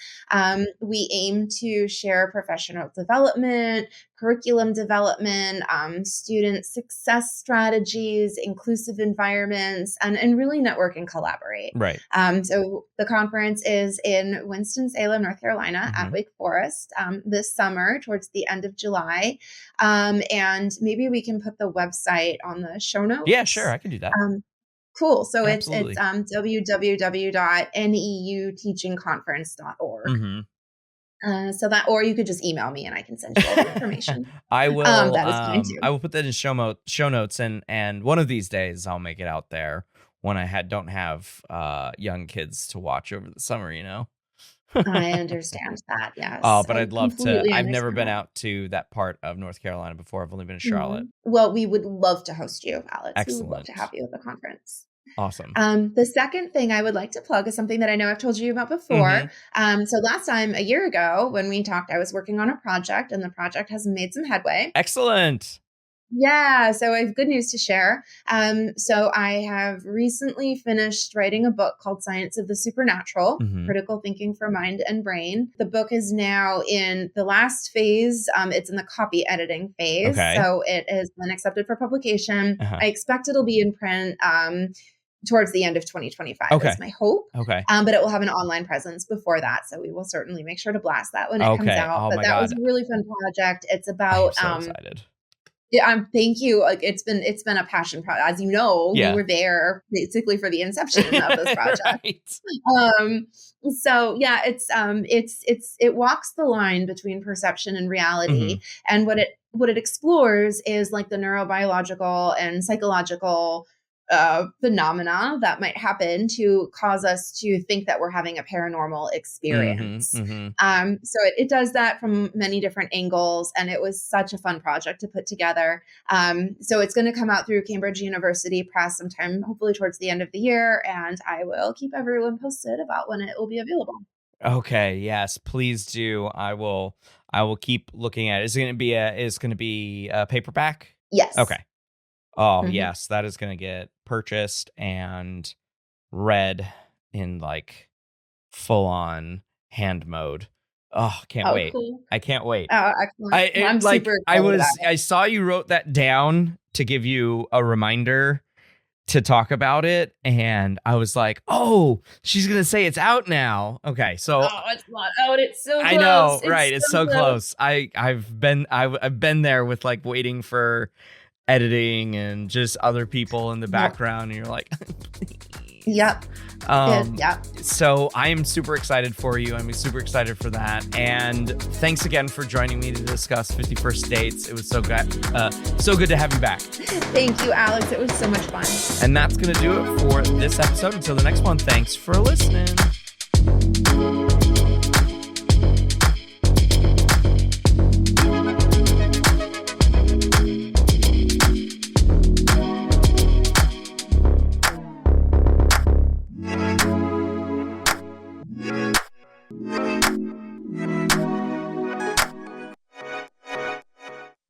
We aim to share professional development, curriculum development, student success strategies, inclusive environments, and really network and collaborate. Right. So the conference is in Winston-Salem, North Carolina at Wake Forest this summer towards the end of July. And maybe we can put the website on the show notes. Yeah, sure. I can do that. Cool. So Absolutely. it's www.neuteachingconference.org. So that, or you could just email me and I can send you all the information. I will. That is fine too. I will put that in show notes, and one of these days I'll make it out there when I don't have young kids to watch over the summer. I understand that. Yes. Oh, but I'd love to. completely I've never understand been that. out to that part of North Carolina before. I've only been to Charlotte. Well, we would love to host you, Alex. We would love Excellent. to have you at the conference. Awesome. The second thing I would like to plug is something that I know I've told you about before. So last time, a year ago, when we talked, I was working on a project, and the project has made some headway. Excellent. Yeah, so I have good news to share. So I have recently finished writing a book called Science of the Supernatural, Critical Thinking for Mind and Brain. The book is now in the last phase. It's in the copy editing phase. Okay. So it has been accepted for publication. I expect it'll be in print towards the end of 2025 Okay. is my hope. Okay. But it will have an online presence before that. So we will certainly make sure to blast that when it comes out. Oh But my that was God. a really fun project. It's I'm about so excited. yeah, thank you. Like it's been a passion project. As you know, Yeah. you were there basically for the inception of this project. Right. So yeah, it walks the line between perception and reality. And what it explores is like the neurobiological and psychological phenomena that might happen to cause us to think that we're having a paranormal experience. So it does that from many different angles, and it was such a fun project to put together. So it's going to come out through Cambridge University Press sometime, hopefully towards the end of the year, and I will keep everyone posted about when it will be available. Okay. Yes, please do. I will keep looking at it. Is it going to be a paperback? Yes. Okay. Oh, yes, that is going to get purchased and read in like full on hand mode. Oh, can't wait. Cool. I can't wait. Oh, excellent. I'm super excited about it. I saw you wrote that down to give you a reminder to talk about it, and I was like, "Oh, she's going to say it's out now." Okay, so it's not out. It's so close. I know, right? It's so close. I've been there with like waiting for editing and just other people in the background, and you're like, Yep. So I am super excited for you. I'm super excited for that. And thanks again for joining me to discuss 51st Dates. It was so good to have you back. Thank you, Alex. It was so much fun. And that's going to do it for this episode. Until the next one, thanks for listening.